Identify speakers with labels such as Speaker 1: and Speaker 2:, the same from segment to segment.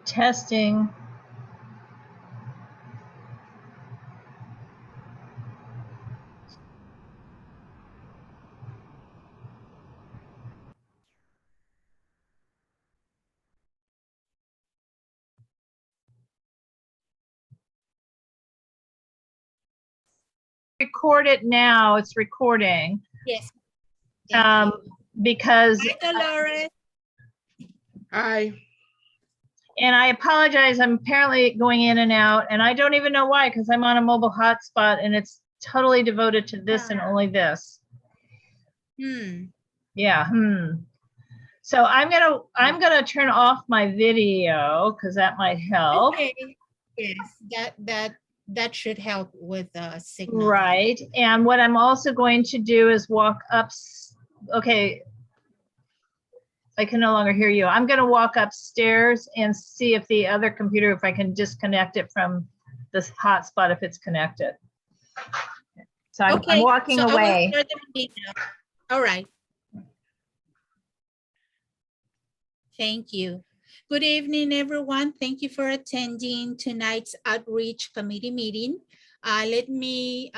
Speaker 1: Testing. Record it now. It's recording.
Speaker 2: Yes.
Speaker 1: Because
Speaker 2: Hi, Dolores.
Speaker 3: Hi.
Speaker 1: and I apologize, I'm apparently going in and out, and I don't even know why, because I'm on a mobile hotspot and it's totally devoted to this and only this. Yeah. So I'm gonna turn off my video because that might help.
Speaker 2: Okay. Yes, that should help with the signal.
Speaker 1: Right. And what I'm also going to do is walk up. Okay. I can no longer hear you. I'm going to walk upstairs and see if the other computer, if I can disconnect it from this hotspot, if it's connected. So I'm walking away.
Speaker 2: All right. Thank you. Good evening, everyone. Thank you for attending tonight's outreach committee meeting. Let me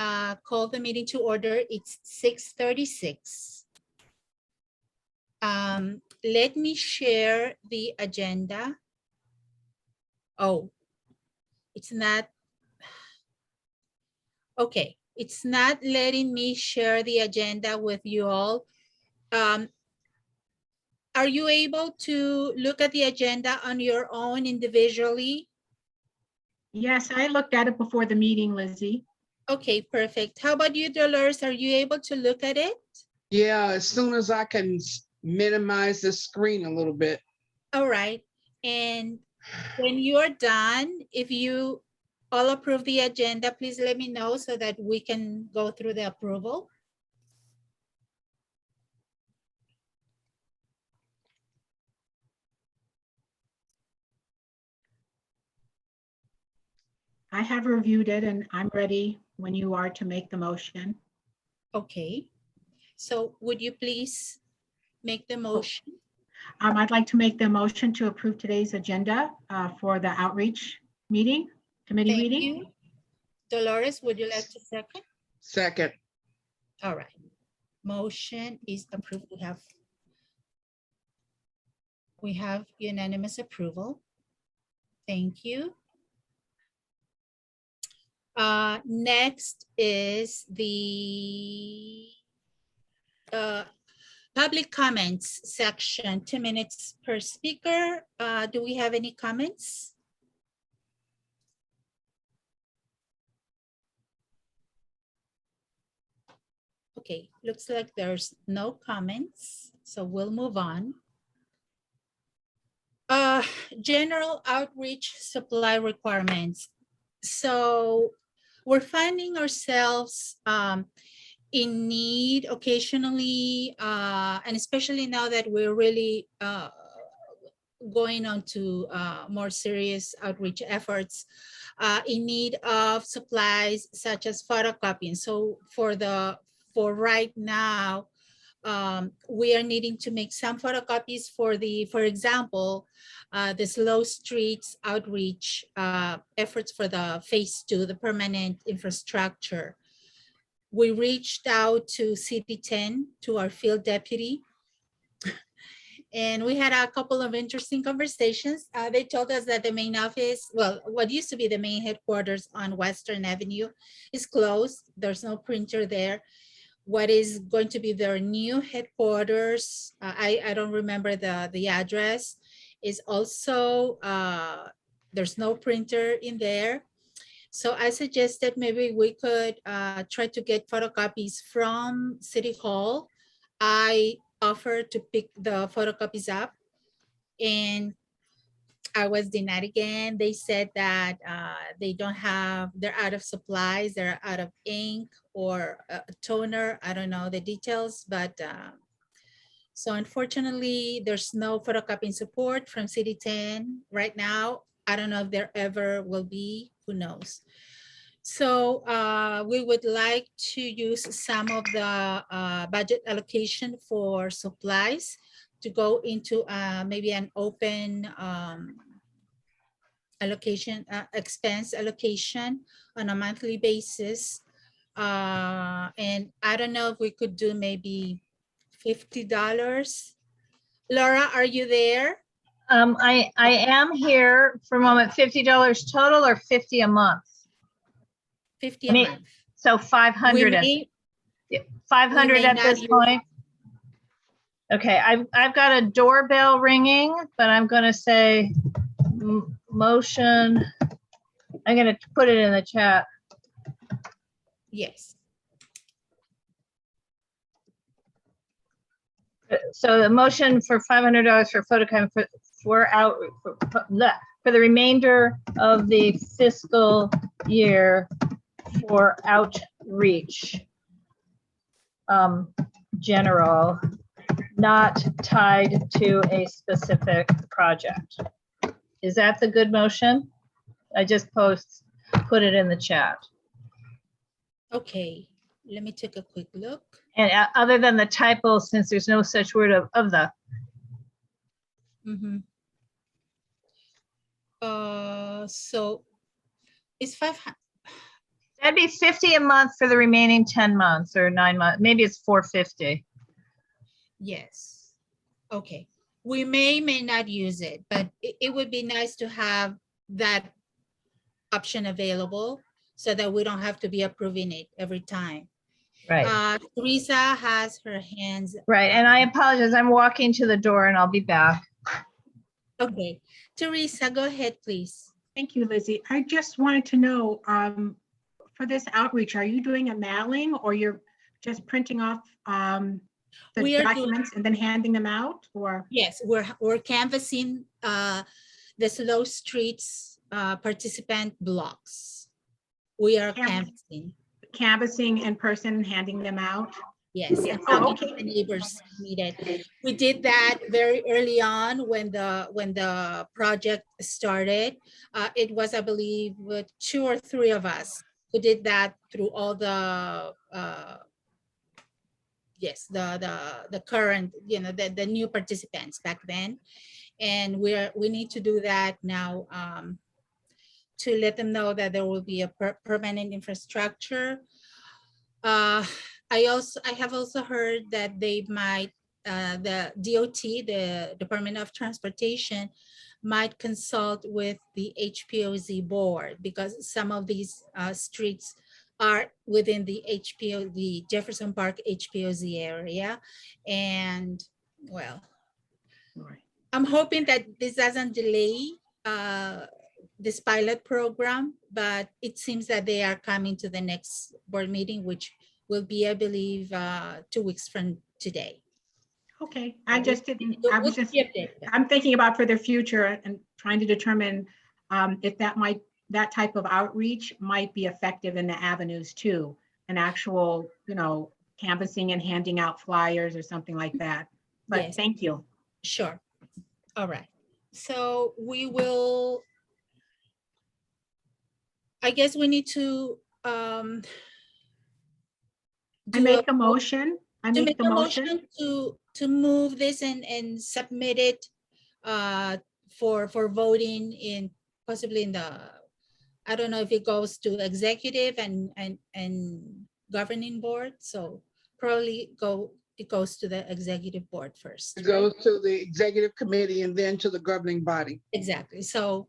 Speaker 2: call the meeting to order. It's 6:36. Let me share the agenda. Oh, it's not. Okay, it's not letting me share the agenda with you all. Are you able to look at the agenda on your own individually?
Speaker 4: Yes, I looked at it before the meeting, Lizzie.
Speaker 2: Okay, perfect. How about you, Dolores? Are you able to look at it?
Speaker 3: Yeah, as soon as I can minimize the screen a little bit.
Speaker 2: All right. And when you're done, if you all approve the agenda, please let me know so that we can go through the approval.
Speaker 4: I have reviewed it and I'm ready when you are to make the motion.
Speaker 2: Okay. So would you please make the motion?
Speaker 4: I'd like to make the motion to approve today's agenda for the outreach meeting, committee
Speaker 2: Thank
Speaker 4: meeting.
Speaker 2: you. Dolores, would you like to second?
Speaker 3: Second.
Speaker 2: All right. Motion is approved. We have unanimous approval. Thank you. Next is the public comments section, 2 minutes per speaker. Do we have any comments? Okay, looks like there's no comments, so we'll move on. General outreach supply requirements. So we're finding ourselves in need occasionally, and especially now that we're really going on to more serious outreach efforts, in need of supplies such as photocopying. So for right now, we are needing to make some photocopies for example, the Slow Streets outreach efforts for the phase 2, the permanent infrastructure. We reached out to City 10, to our field deputy, and we had a couple of interesting conversations. They told us that the main office, well, what used to be the main headquarters on Western Avenue is closed. There's no printer there. What is going to be their new headquarters, I don't remember the address, is also, there's no printer in there. So I suggested maybe we could try to get photocopies from City Hall. I offered to pick the photocopies up and I was denied again. They said that they don't have, they're out of supplies, they're out of ink or a toner. I don't know the details, but so unfortunately, there's no photocopying support from City 10 right now. I don't know if there ever will be, who knows. So we would like to use some of the budget allocation for supplies to go into maybe an open allocation, expense allocation on a monthly basis. And I don't know if we could do maybe $50. Laura, are you there?
Speaker 1: I am here for a moment. $50 total or 50 a month?
Speaker 2: 50
Speaker 1: I
Speaker 2: a
Speaker 1: mean,
Speaker 2: month.
Speaker 1: So
Speaker 2: We
Speaker 1: 500 at
Speaker 2: may,
Speaker 1: 500
Speaker 2: may
Speaker 1: at
Speaker 2: not
Speaker 1: this
Speaker 2: use-
Speaker 1: point. Okay, I've got a doorbell ringing, but I'm gonna say motion. I'm gonna put it in the chat.
Speaker 2: yes.
Speaker 1: So the motion for $500 for photocopy for the remainder of the fiscal year for outreach. General, not tied to a specific project. Is that the good motion? I just put it in the chat.
Speaker 2: Okay, let me take a quick look.
Speaker 1: And other than the typo, since there's no such word of the,
Speaker 2: Mhm. So it's 500.
Speaker 1: that'd be 50 a month for the remaining 10 months or 9 months. Maybe it's 450.
Speaker 2: Yes. Okay. We may not use it, but it would be nice to have that option available so that we don't have to be approving it every time.
Speaker 1: Right.
Speaker 2: Teresa has her hands.
Speaker 1: Right. And I apologize. I'm walking to the door and I'll be back.
Speaker 2: Okay. Teresa, go ahead, please.
Speaker 4: Thank you, Lizzie. I just wanted to know, for this outreach, are you doing a mailing or you're just printing off the
Speaker 2: We are doing-
Speaker 4: documents and then handing them out, or?
Speaker 2: Yes, we're canvassing the Slow Streets participant blocks. We are canvassing.
Speaker 4: Canvassing in person and handing them out?
Speaker 2: Yes, and
Speaker 4: Oh,
Speaker 2: talking
Speaker 4: okay.
Speaker 2: to the neighbors needed. We did that very early on when the project started. It was, I believe, 2 or 3 of us who did that through all the yes, the current, the new participants back then. And we need to do that now to let them know that there will be a permanent infrastructure. I have also heard that they might, the DOT, the Department of Transportation, might consult with the HPOZ board because some of these streets are within the the Jefferson Park HPOZ area. And well,
Speaker 4: Right.
Speaker 2: I'm hoping that this doesn't delay this pilot program, but it seems that they are coming to the next board meeting, which will be, I believe, 2 weeks from today.
Speaker 4: Okay, I just didn't,
Speaker 2: We'll keep you updated.
Speaker 4: I'm thinking about for the future and trying to determine if that type of outreach might be effective in the avenues too. An actual, canvassing and handing out flyers or something like that. But
Speaker 2: Yes.
Speaker 4: thank you.
Speaker 2: Sure. All right. So we will, I guess we need to
Speaker 4: I
Speaker 2: do
Speaker 4: make a motion. I
Speaker 2: to
Speaker 4: make the motion.
Speaker 2: to move this and submit it for voting in possibly in the, I don't know if it goes to executive and governing board. So probably it goes to the executive board first.
Speaker 3: It
Speaker 2: right?
Speaker 3: goes to the executive committee and then to the governing body.
Speaker 2: Exactly. So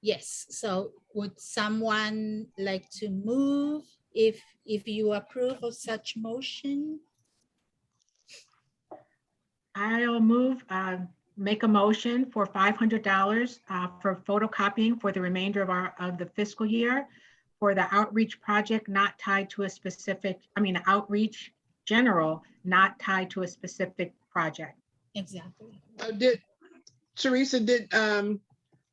Speaker 2: yes. So would someone like to move if you approve of such motion?
Speaker 4: I'll move, make a motion for $500 for photocopying for the remainder of the fiscal year for the outreach project not tied to a specific, outreach general, not tied to a specific project.
Speaker 2: Exactly.
Speaker 3: Teresa, did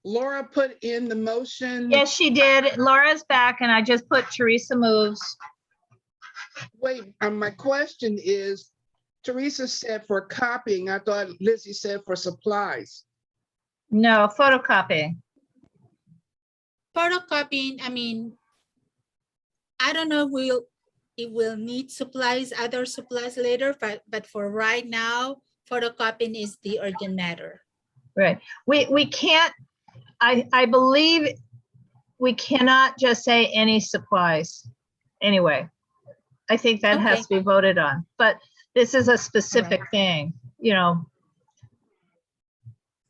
Speaker 3: Laura put in the motion?
Speaker 1: Yes, she did. Laura's back and I just put Teresa moves.
Speaker 3: Wait, my question is, Teresa said for copying. I thought Lizzie said for supplies.
Speaker 1: No, photocopying.
Speaker 2: Photocopying, I don't know if it will need supplies, other supplies later, but for right now, photocopying is the urgent matter.
Speaker 1: Right. We can't I believe we cannot just say any supplies. Anyway, I think that has to be voted on, but this is a specific thing, you know.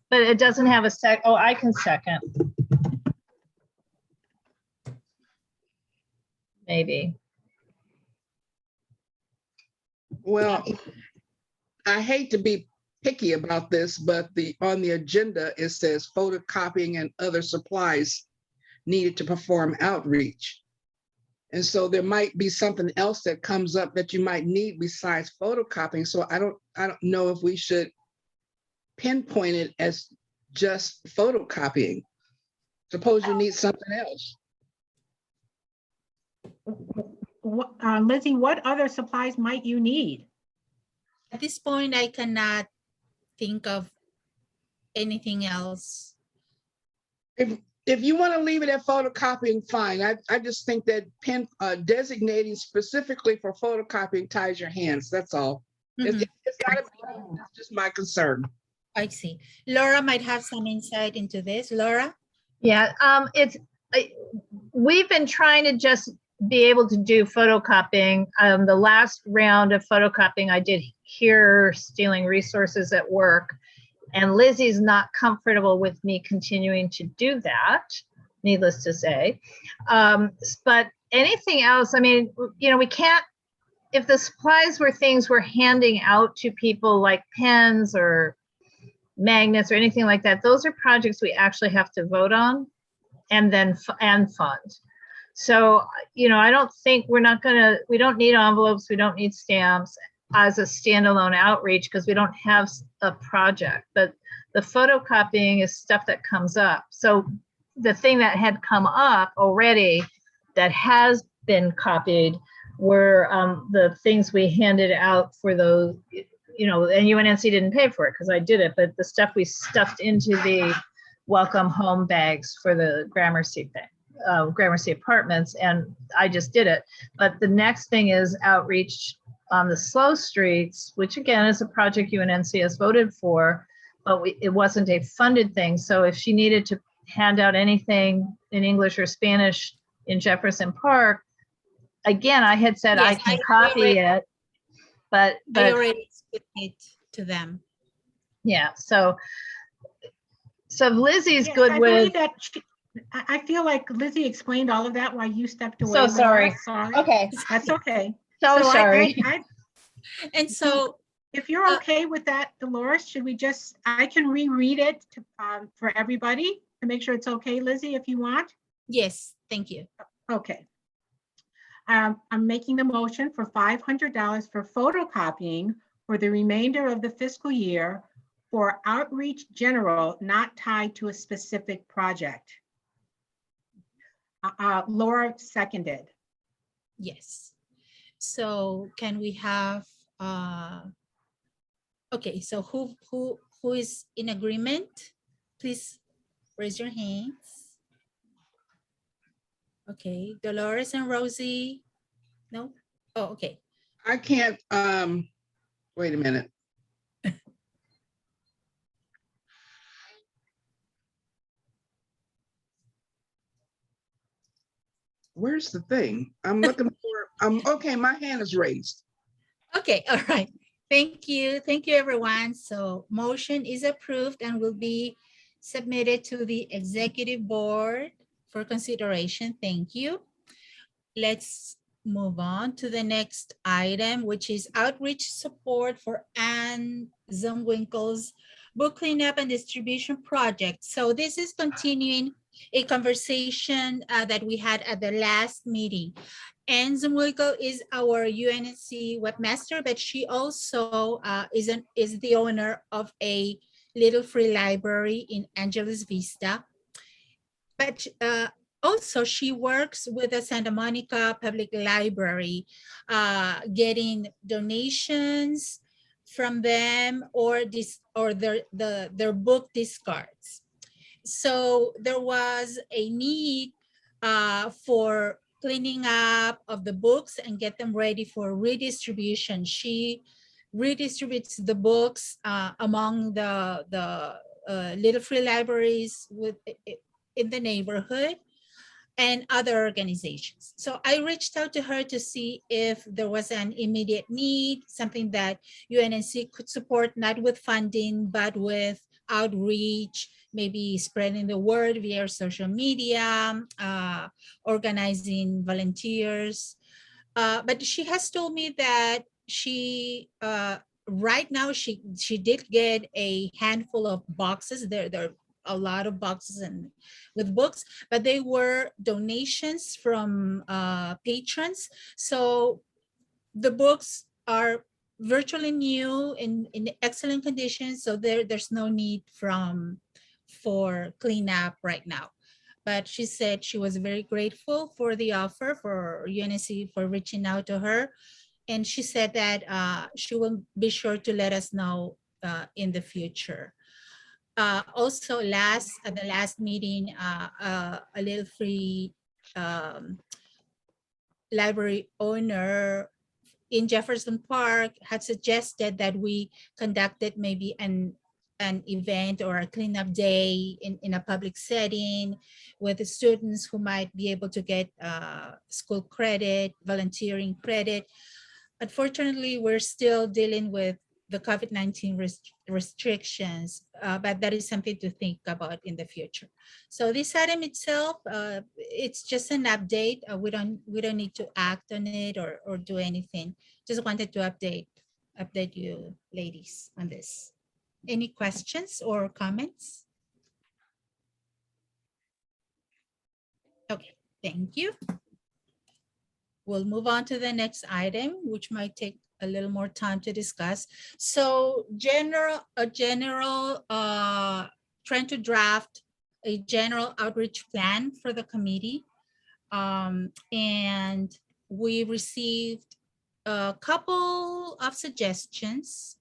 Speaker 1: But it doesn't have a oh, I can second. Maybe.
Speaker 3: Well, I hate to be picky about this, but on the agenda, it says photocopying and other supplies needed to perform outreach. And so there might be something else that comes up that you might need besides photocopying. So I don't know if we should pinpoint it as just photocopying. Suppose you need something else.
Speaker 4: Lizzie, what other supplies might you need?
Speaker 2: At this point, I cannot think of anything else.
Speaker 3: If you want to leave it at photocopying, fine. I just think that designating specifically for photocopying ties your hands. That's all.
Speaker 2: Mhm.
Speaker 3: It's not it's just my concern.
Speaker 2: I see. Laura might have some insight into this. Laura?
Speaker 1: Yeah, we've been trying to just be able to do photocopying. The last round of photocopying I did here, stealing resources at work, and Lizzie's not comfortable with me continuing to do that, needless to say. But anything else, I mean, you know, we can't, if the supplies were things we're handing out to people like pens or magnets or anything like that, those are projects we actually have to vote on and then fund. So, you know, I don't think we don't need envelopes, we don't need stamps as a standalone outreach because we don't have a project, but the photocopying is stuff that comes up. So the thing that had come up already that has been copied were the things we handed out for those, you know, and UNNC didn't pay for it because I did it, but the stuff we stuffed into the welcome home bags for the Gramercy thing, Gramercy Apartments, and I just did it. But the next thing is outreach on the slow streets, which again is a project UNNC has voted for, but it wasn't a funded thing. So if she needed to hand out anything in English or Spanish in Jefferson Park, again, I had said
Speaker 2: Yes,
Speaker 1: I can copy it, but
Speaker 2: I already explained it to them.
Speaker 1: yeah, so Lizzie's
Speaker 4: Yes,
Speaker 1: good
Speaker 4: I
Speaker 1: with.
Speaker 4: believe that I feel like Lizzie explained all of that while you stepped away.
Speaker 1: So
Speaker 4: Laura.
Speaker 1: sorry.
Speaker 4: Sorry.
Speaker 1: Okay,
Speaker 4: That's okay.
Speaker 1: so sorry.
Speaker 2: And so
Speaker 4: If you're okay with that, Dolores, should we just, I can reread it to, for everybody to make sure it's okay, Lizzie, if you want.
Speaker 2: yes, thank you.
Speaker 4: Okay. I'm making the motion for $500 for photocopying for the remainder of the fiscal year for outreach general, not tied to a specific project. Laura seconded.
Speaker 2: Yes. So can we have okay, so who is in agreement? Please raise your hands. Okay, Dolores and Rosie. No? Oh, okay.
Speaker 3: I can't, wait a minute. Where's the thing? I'm looking for, okay, my hand is raised.
Speaker 2: Okay, all right. Thank you. Thank you, everyone. So motion is approved and will be submitted to the executive board for consideration. Thank you. Let's move on to the next item, which is outreach support for Anne Zumwinkle's book cleanup and distribution project. So this is continuing a conversation that we had at the last meeting. Anne Zumwinkle is our UNNC webmaster, but she also is the owner of a little free library in Angeles Vista. But also she works with the Santa Monica Public Library, getting donations from them or their book discards. So there was a need for cleaning up of the books and get them ready for redistribution. She redistributes the books among the little free libraries in the neighborhood and other organizations. So I reached out to her to see if there was an immediate need, something that UNNC could support, not with funding, but with outreach, maybe spreading the word via social media, organizing volunteers. But she has told me that she, right now, she did get a handful of boxes. There are a lot of boxes and with books, but they were donations from patrons. So the books are virtually new in excellent condition. So there's no need for cleanup right now. But she said she was very grateful for the offer, for UNSC for reaching out to her. And she said that she will be sure to let us know in the future. Also, at the last meeting, a little free library owner in Jefferson Park had suggested that we conducted maybe an event or a cleanup day in a public setting with the students who might be able to get school credit, volunteering credit. Unfortunately, we're still dealing with the COVID-19 restrictions, but that is something to think about in the future. So this item itself, it's just an update. We don't need to act on it or do anything. Just wanted to update you ladies on this. Any questions or comments? Okay, thank you. We'll move on to the next item, which might take a little more time to discuss. So trying to draft a general outreach plan for the committee. And we received a couple of suggestions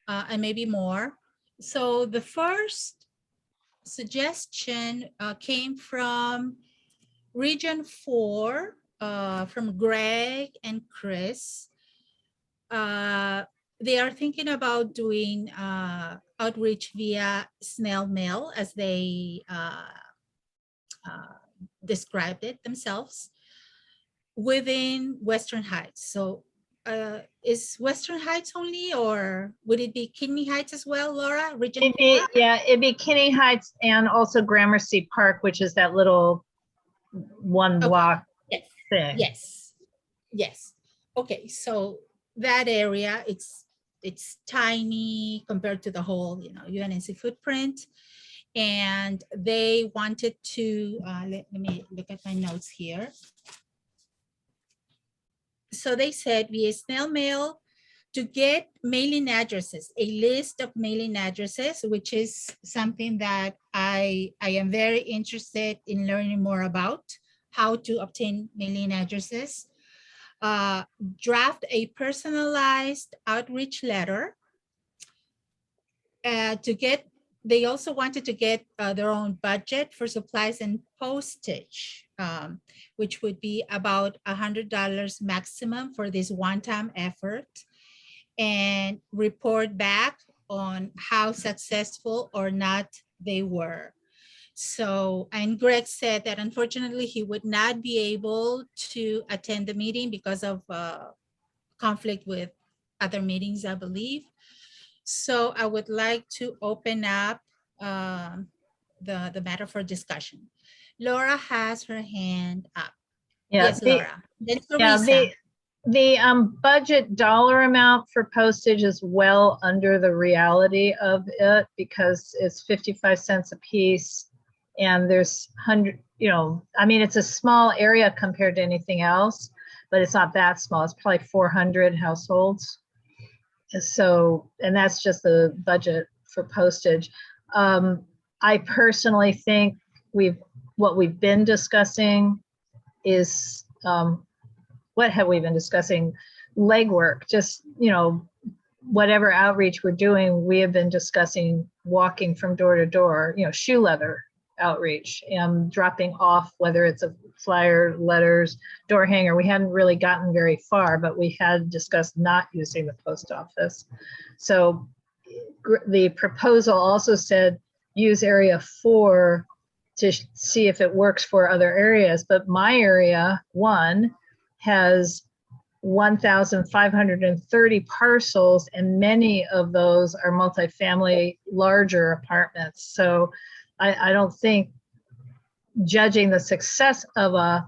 Speaker 2: and maybe more. So the first suggestion came from Region 4, from Greg and Chris. They are thinking about doing outreach via snail mail, as they described it themselves, within Western Heights. So is Western Heights only, or would it be Kidney Heights as well, Laura? Region 4?
Speaker 1: Yeah, it'd be Kinney Heights and also Gramercy Park, which is that little one block thing.
Speaker 2: Yes. Okay, so that area, it's tiny compared to the whole, UNNC footprint. And they wanted to, let me look at my notes here. So they said via snail mail to get mailing addresses, a list of mailing addresses, which is something that I am very interested in learning more about, how to obtain mailing addresses. Draft a personalized outreach letter. They also wanted to get their own budget for supplies and postage, which would be about $100 maximum for this one-time effort, and report back on how successful or not they were. So, and Greg said that unfortunately he would not be able to attend the meeting because of conflict with other meetings, I believe. So I would like to open up the matter for discussion. Laura has her hand up.
Speaker 1: Yeah,
Speaker 2: Yes, Laura. Then Teresa.
Speaker 1: The budget dollar amount for postage is well under the reality of it, because it's 55 cents a piece, and there's 100, I mean, it's a small area compared to anything else, but it's not that small. It's probably 400 households. So, and that's just the budget for postage. I personally think what we've been discussing is, what have we been discussing? Legwork, just, whatever outreach we're doing, we have been discussing walking from door to door, shoe leather outreach, dropping off, whether it's a flyer, letters, door hanger. We hadn't really gotten very far, but we had discussed not using the post office. So the proposal also said use area 4 to see if it works for other areas. But my area 1 has 1,530 parcels, and many of those are multifamily, larger apartments. So I don't think judging the success of a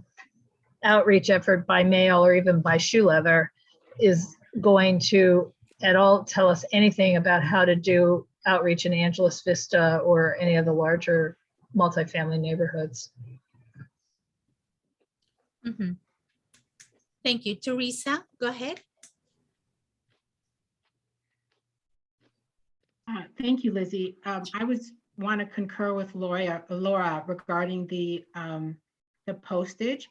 Speaker 1: outreach effort by mail or even by shoe leather is going to at all tell us anything about how to do outreach in Angeles Vista or any of the larger multifamily neighborhoods.
Speaker 2: Mhm. Thank you. Teresa, go ahead.
Speaker 4: Thank you, Lizzie. I want to concur with Laura regarding the postage.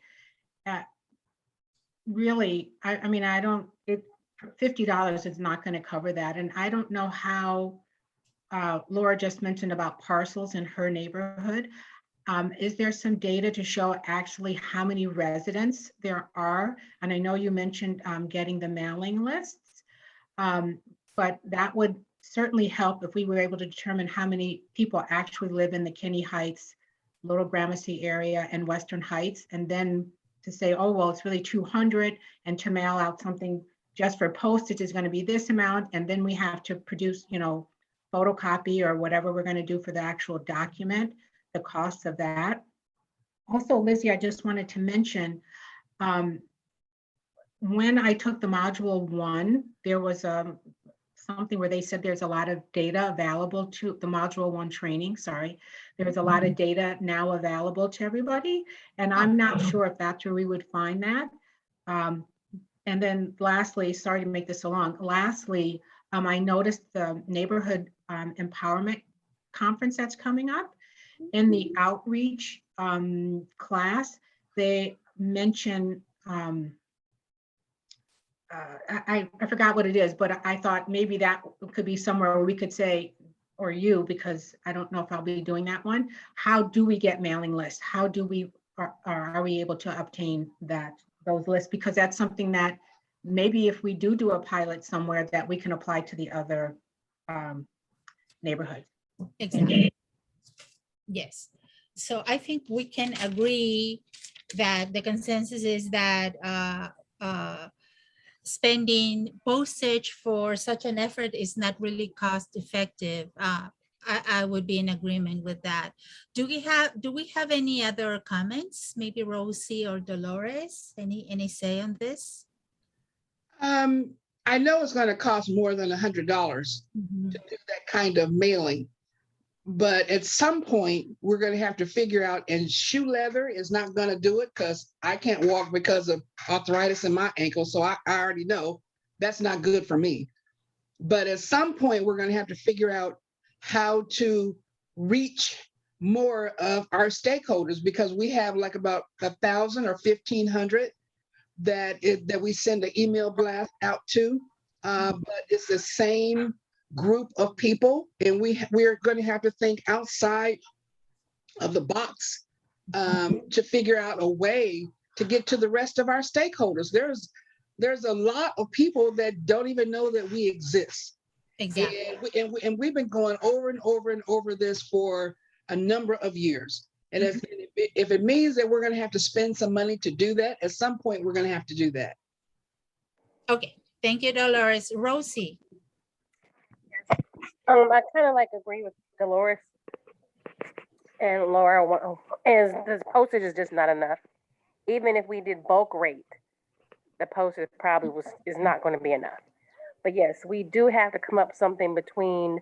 Speaker 4: Really, I mean, $50 is not going to cover that. And I don't know how Laura just mentioned about parcels in her neighborhood. Is there some data to show actually how many residents there are? And I know you mentioned getting the mailing lists, but that would certainly help if we were able to determine how many people actually live in the Kinney Heights, Little Gramercy area and Western Heights, and then to say, oh, well, it's really 200, and to mail out something just for postage is going to be this amount, and then we have to produce, photocopy or whatever we're going to do for the actual document, the cost of that. Also, Lizzie, I just wanted to mention, when I took the module 1, there was something where they said there's a lot of data available to the module 1 training. Sorry, there's a lot of data now available to everybody. And I'm not sure if that's where we would find that. And then lastly, sorry to make this so long. Lastly, I noticed the neighborhood empowerment conference that's coming up. In the outreach class, they mention, I forgot what it is, but I thought maybe that could be somewhere where we could say, or you, because I don't know if I'll be doing that one. How do we get mailing lists? How do we, are we able to obtain those lists? Because that's something that maybe if we do a pilot somewhere that we can apply to the other neighborhoods.
Speaker 2: Exactly. Yes. So I think we can agree that the consensus is that spending postage for such an effort is not really cost effective. I would be in agreement with that. Do we have any other comments? Maybe Rosie or Dolores, any say on this?
Speaker 3: I know it's going to cost more than $100 to do that kind of mailing. But at some point, we're going to have to figure out, and shoe leather is not going to do it because I can't walk because of arthritis in my ankle. So I already know that's not good for me. But at some point, we're going to have to figure out how to reach more of our stakeholders, because we have like about 1,000 or 1,500 that we send an email blast out to. But it's the same group of people, and we're going to have to think outside of the box to figure out a way to get to the rest of our stakeholders. There's a lot of people that don't even know that we exist.
Speaker 2: Exactly.
Speaker 3: And we've been going over and over and over this for a number of years. And if it means that we're going to have to spend some money to do that, at some point we're going to have to do that. Okay.
Speaker 2: Thank you, Dolores. Rosie.
Speaker 5: I kind of like agree with Dolores and Laura. Is the postage is just not enough. Even if we did bulk rate, the postage probably is not going to be enough. But yes, we do have to come up something between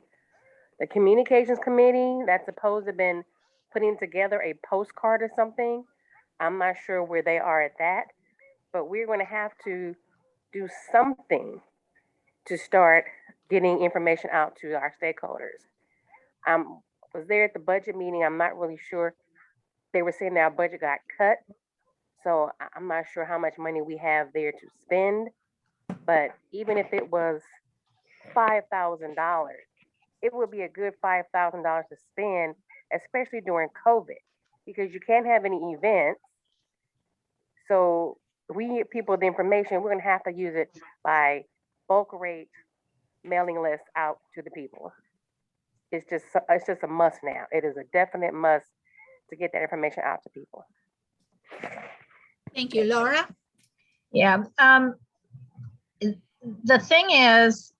Speaker 5: the communications committee that's supposed to have been putting together a postcard or something. I'm not sure where they are at that, but we're going to have to do something to start getting information out to our stakeholders. Was there at the budget meeting. I'm not really sure. They were saying that our budget got cut. So I'm not sure how much money we have there to spend. But even if it was $5,000, it would be a good $5,000 to spend, especially during COVID, because you can't have any events. So we give people the information. We're going to have to use it by bulk rate mailing lists out to the people. it's just a must now. It is a definite must to get that information out to people.
Speaker 2: Thank you, Laura.
Speaker 1: Yeah. The thing is,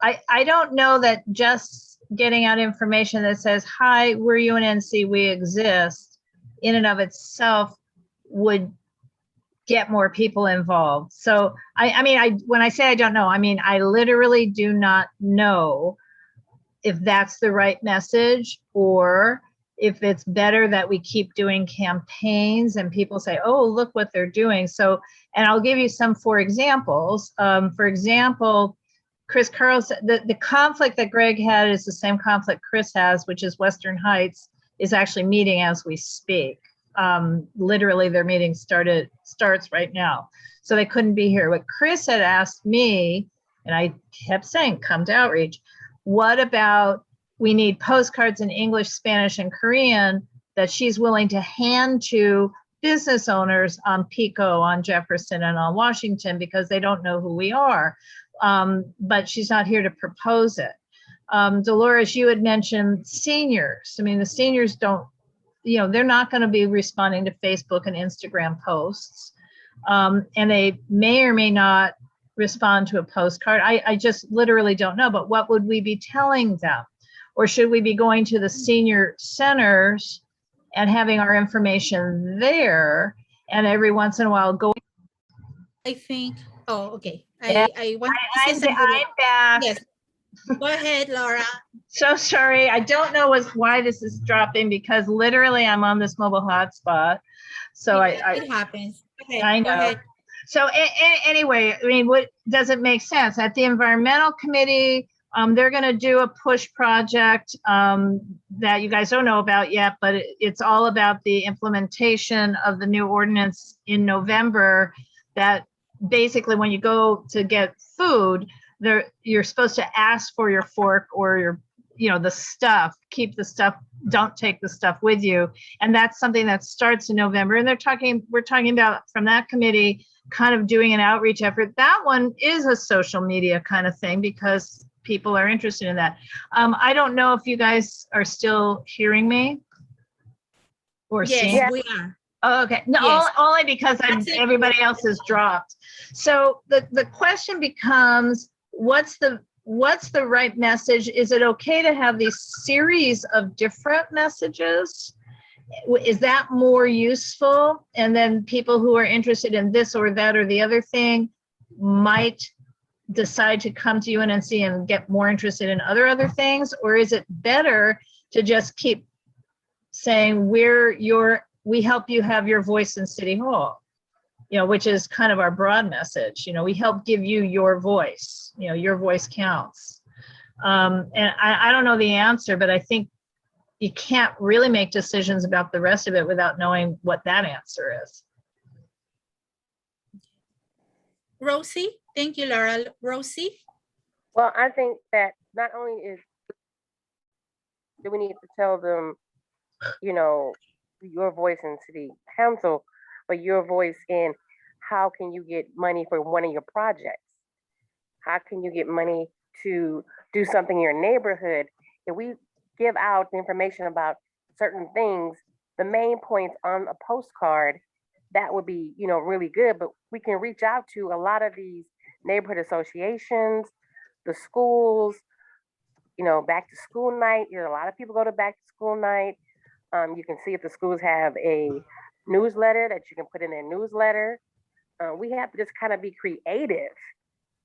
Speaker 1: I don't know that just getting out information that says, hi, we're UNNC, we exist, in and of itself would get more people involved. So I mean, when I say I don't know, I mean, I literally do not know if that's the right message, or if it's better that we keep doing campaigns and people say, oh, look what they're doing. So, and I'll give you some for examples. For example, Chris Carlson, the conflict that Greg had is the same conflict Chris has, which is Western Heights is actually meeting as we speak. Literally their meeting starts right now. So they couldn't be here. What Chris had asked me, and I kept saying, come to outreach. What about, we need postcards in English, Spanish, and Korean that she's willing to hand to business owners on Pico, on Jefferson, and on Washington, because they don't know who we are. But she's not here to propose it. Dolores, you had mentioned seniors. I mean, the seniors don't, they're not going to be responding to Facebook and Instagram posts. And they may or may not respond to a postcard. I just literally don't know. But what would we be telling them? Or should we be going to the senior centers and having our information there, and every once in a while go?
Speaker 2: I think, oh, okay.
Speaker 1: Yeah.
Speaker 2: I want to say something.
Speaker 1: I'm back.
Speaker 2: Yes. Go ahead, Laura.
Speaker 1: So sorry. I don't know why this is dropping, because literally I'm on this mobile hotspot. So
Speaker 2: It happens. Okay,
Speaker 1: I
Speaker 2: go
Speaker 1: know.
Speaker 2: ahead.
Speaker 1: So anyway, I mean, what does it make sense? At the environmental committee, they're going to do a push project that you guys don't know about yet, but it's all about the implementation of the new ordinance in November, that basically when you go to get food, you're supposed to ask for your fork or your, the stuff, keep the stuff, don't take the stuff with you. And that's something that starts in November. And we're talking about, from that committee, kind of doing an outreach effort. That one is a social media kind of thing, because people are interested in that. I don't know if you guys are still hearing me or seeing.
Speaker 2: Yes, we are.
Speaker 1: Oh, okay. No,
Speaker 2: Yes.
Speaker 1: only because everybody else has dropped. So the question becomes, what's the right message? Is it okay to have these series of different messages? Is that more useful? And then people who are interested in this or that or the other thing might decide to come to UNNC and get more interested in other things? Or is it better to just keep saying we help you have your voice in City Hall, which is kind of our broad message. We help give you your voice, your voice counts. And I don't know the answer, but I think you can't really make decisions about the rest of it without knowing what that answer is.
Speaker 2: Rosie, thank you, Laura. Rosie?
Speaker 5: Well, I think that not only do we need to tell them, your voice in city council, but your voice in how can you get money for one of your projects? How can you get money to do something in your neighborhood? If we give out information about certain things, the main points on a postcard, that would be, really good. But we can reach out to a lot of these neighborhood associations, the schools, back to school night. A lot of people go to back to school night. You can see if the schools have a newsletter that you can put in their newsletter. We have to just kind of be creative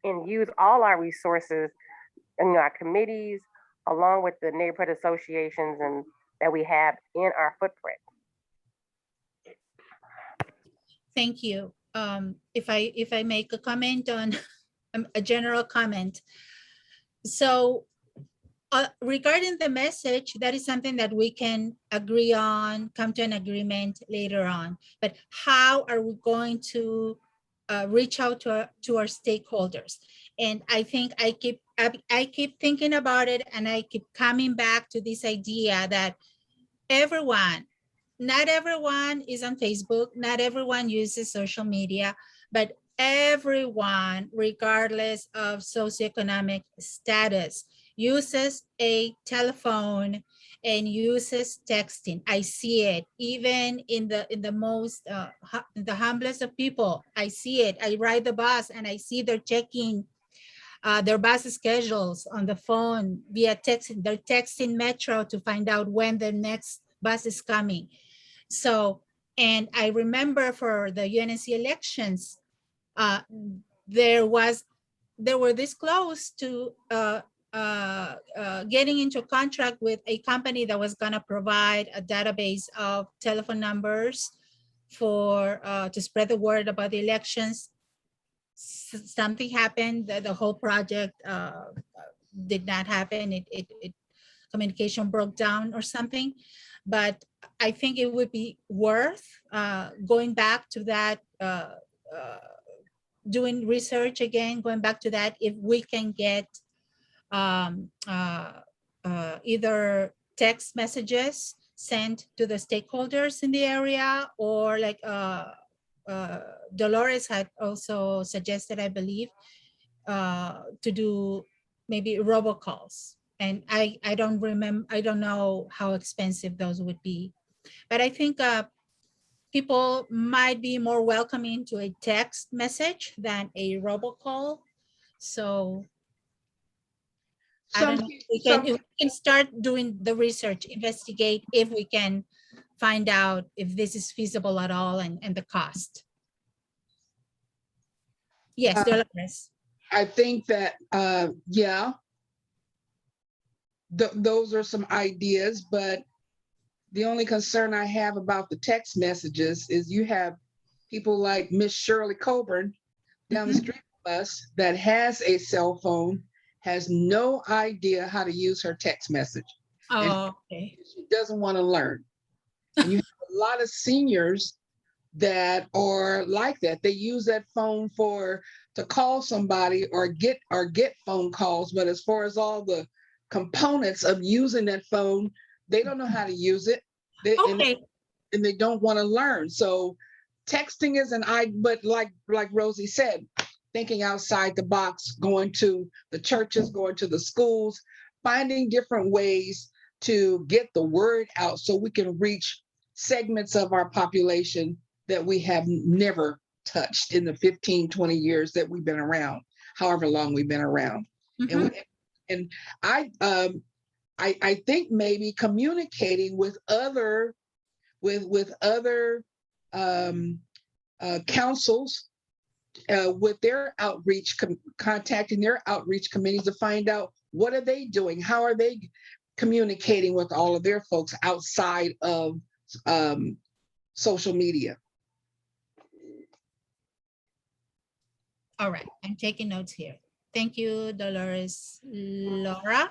Speaker 5: and use all our resources and our committees, along with the neighborhood associations and that we have in our footprint.
Speaker 2: Thank you. If I make a comment on a general comment. So regarding the message, that is something that we can agree on, come to an agreement later on. But how are we going to reach out to our stakeholders? And I think I keep thinking about it, and I keep coming back to this idea that not everyone is on Facebook, not everyone uses social media, but everyone, regardless of socioeconomic status, uses a telephone and uses texting. I see it even in the most the humblest of people. I see it. I ride the bus and I see they're checking their bus schedules on the phone via texting. They're texting Metro to find out when the next bus is coming. So, and I remember for the UNNC elections, they were this close to getting into contract with a company that was gonna provide a database of telephone numbers for to spread the word about the elections. Something happened, the whole project did not happen. It communication broke down or something. But I think it would be worth going back to that, doing research again, going back to that, if we can get either text messages sent to the stakeholders in the area, or like Dolores had also suggested, I believe, to do maybe robocalls. And I don't remember, I don't know how expensive those would be. But I think people might be more welcoming to a text message than a robocall. So I don't know, if we can start doing the research, investigate if we can find out if this is feasible at all, and the cost. Yes, Dolores.
Speaker 3: I think that, yeah, those are some ideas, but the only concern I have about the text messages is you have people like Miss Shirley Coburn down the street from us that has a cell phone, has no idea how to use her text message.
Speaker 2: Oh, okay.
Speaker 3: She doesn't want to learn. And you have a lot of seniors that are like that. They use that phone to call somebody or get phone calls, but as far as all the components of using that phone, they don't know how to use it. And they don't want to learn. So texting is but like Rosie said, thinking outside the box, going to the churches, going to the schools, finding different ways to get the word out so we can reach segments of our population that we have never touched in the 15, 20 years that we've been around, however long we've been around. And I think maybe communicating with other councils, with their outreach, contacting their outreach committees to find out what are they doing, how are they communicating with all of their folks outside of social media.
Speaker 2: All right, I'm taking notes here. Thank you, Dolores. Laura?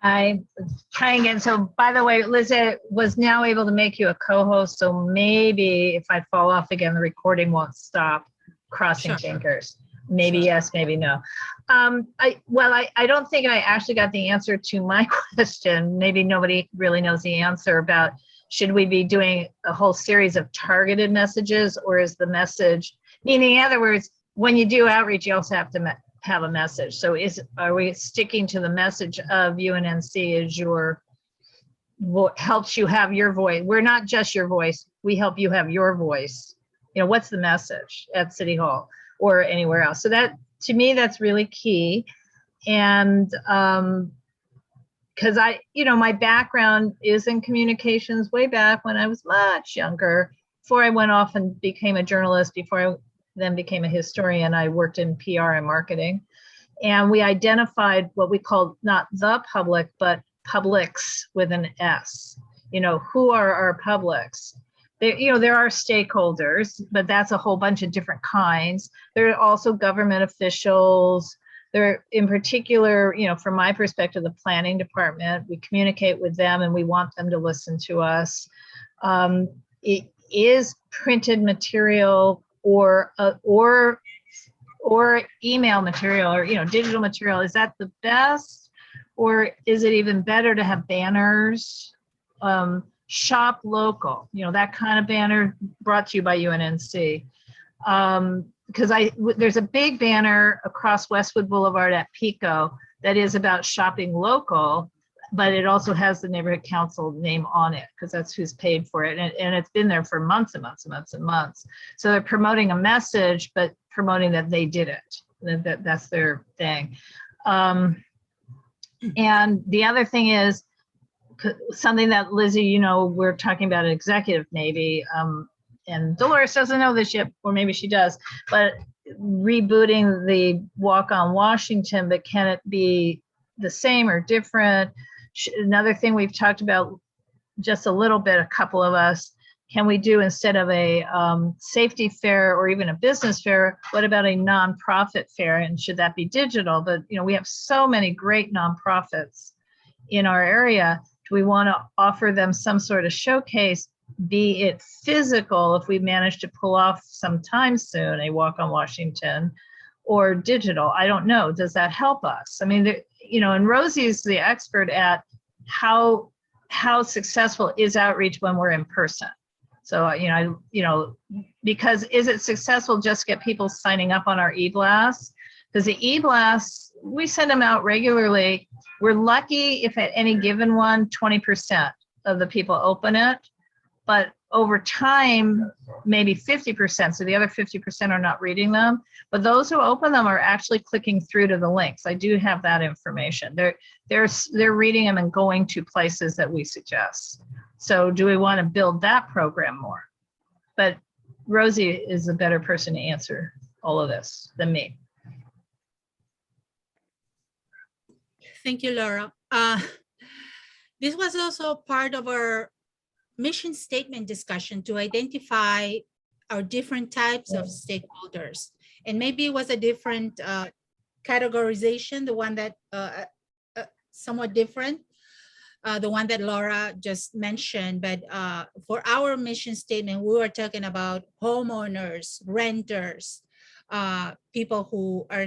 Speaker 1: I'm trying again. So by the way, Lizette was now able to make you a co-host. So maybe if I fall off again, the recording won't stop. Crossing fingers. Maybe yes, maybe no. I don't think I actually got the answer to my question. Maybe nobody really knows the answer about, should we be doing a whole series of targeted messages, or is the message, meaning in other words, when you do outreach, you also have to have a message. So are we sticking to the message of UNNC as your helps you have your voice? We're not just your voice. We help you have your voice. You know, what's the message at City Hall or anywhere else? So that, to me, that's really key. And because my background is in communications way back when I was much younger, before I went off and became a journalist, before I then became a historian, I worked in PR and marketing. And we identified what we called not the public, but publics with an S. Who are our publics? There are stakeholders, but that's a whole bunch of different kinds. There are also government officials. There, in particular, from my perspective, the planning department, we communicate with them and we want them to listen to us. It is printed material or email material, or digital material. Is that the best, or is it even better to have banners? Shop local, that kind of banner brought to you by UNNC. Because there's a big banner across Westwood Boulevard at Pico that is about shopping local, but it also has the neighborhood council name on it because that's who's paid for it. And it's been there for months and months and months and months. So they're promoting a message, but promoting that they did it. That's their thing. And the other thing is something that Lizzie, you know, we're talking about an executive maybe, and Dolores doesn't know this yet, or maybe she does, but rebooting the Walk on Washington, but can it be the same or different? Another thing we've talked about just a little bit, a couple of us, can we do instead of a safety fair or even a business fair, what about a nonprofit fair? And should that be digital? But, you know, we have so many great nonprofits in our area. Do we want to offer them some sort of showcase, be it physical, if we manage to pull off sometime soon a Walk on Washington, or digital? I don't know. Does that help us? I mean, you know, and Rosie's the expert at how successful is outreach when we're in person. So, you know, because is it successful just get people signing up on our e-blasts? Because the e-blasts, we send them out regularly. We're lucky if at any given one, 20% of the people open it, but over time, maybe 50%. So the other 50% are not reading them, but those who open them are actually clicking through to the links. I do have that information. They're reading them and going to places that we suggest. So do we want to build that program more? But Rosie is a better person to answer all of this than me.
Speaker 2: Thank you, Laura. This was also part of our mission statement discussion to identify our different types of stakeholders. And maybe it was a different categorization, the one that somewhat different, the one that Laura just mentioned. But for our mission statement, we were talking about homeowners, renters, people who are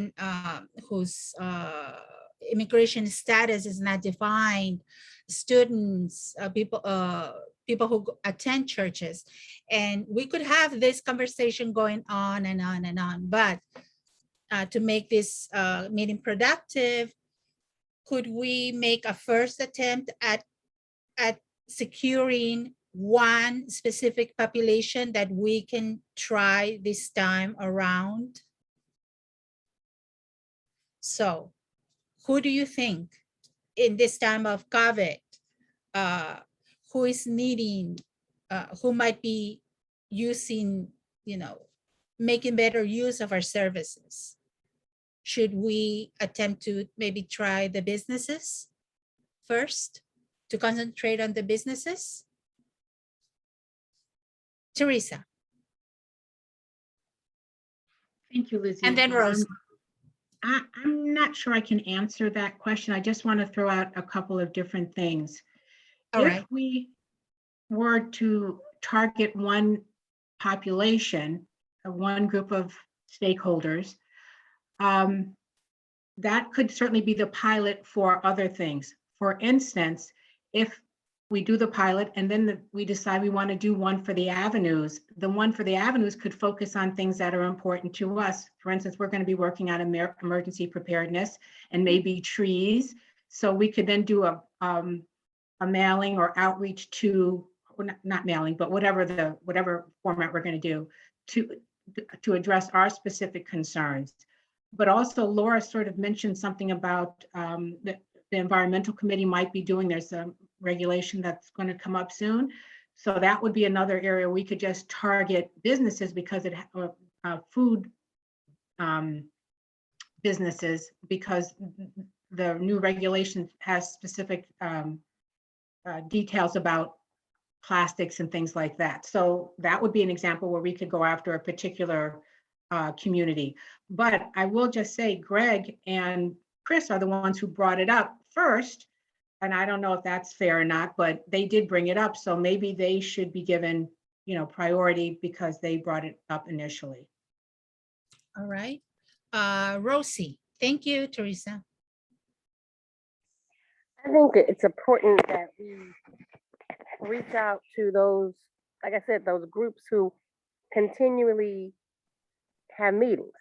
Speaker 2: whose immigration status is not defined, students, people who attend churches. And we could have this conversation going on and on and on. But to make this meeting productive, could we make a first attempt at securing one specific population that we can try this time around? So who do you think in this time of COVID, who is needing, who might be using, you know, making better use of our services? Should we attempt to maybe try the businesses first, to concentrate on the businesses? Teresa.
Speaker 4: Thank you, Lizzie.
Speaker 2: And then Rose.
Speaker 4: I'm not sure I can answer that question. I just want to throw out a couple of different things.
Speaker 2: All
Speaker 4: If
Speaker 2: right.
Speaker 4: we were to target one population, one group of stakeholders, that could certainly be the pilot for other things. For instance, if we do the pilot and then we decide we want to do one for the avenues, the one for the avenues could focus on things that are important to us. For instance, we're going to be working on emergency preparedness and maybe trees. So we could then do a mailing or outreach to, or not mailing, but whatever format we're going to do to address our specific concerns. But also Laura sort of mentioned something about the environmental committee might be doing. There's a regulation that's going to come up soon. So that would be another area we could just target businesses because it food businesses, because the new regulation has specific details about plastics and things like that. So that would be an example where we could go after a particular community. But I will just say Greg and Chris are the ones who brought it up first. And I don't know if that's fair or not, but they did bring it up. So maybe they should be given, you know, priority because they brought it up initially.
Speaker 2: All right. Rosie. Thank you, Teresa.
Speaker 5: I think that it's important that we reach out to those, like I said, those groups who continually have meetings,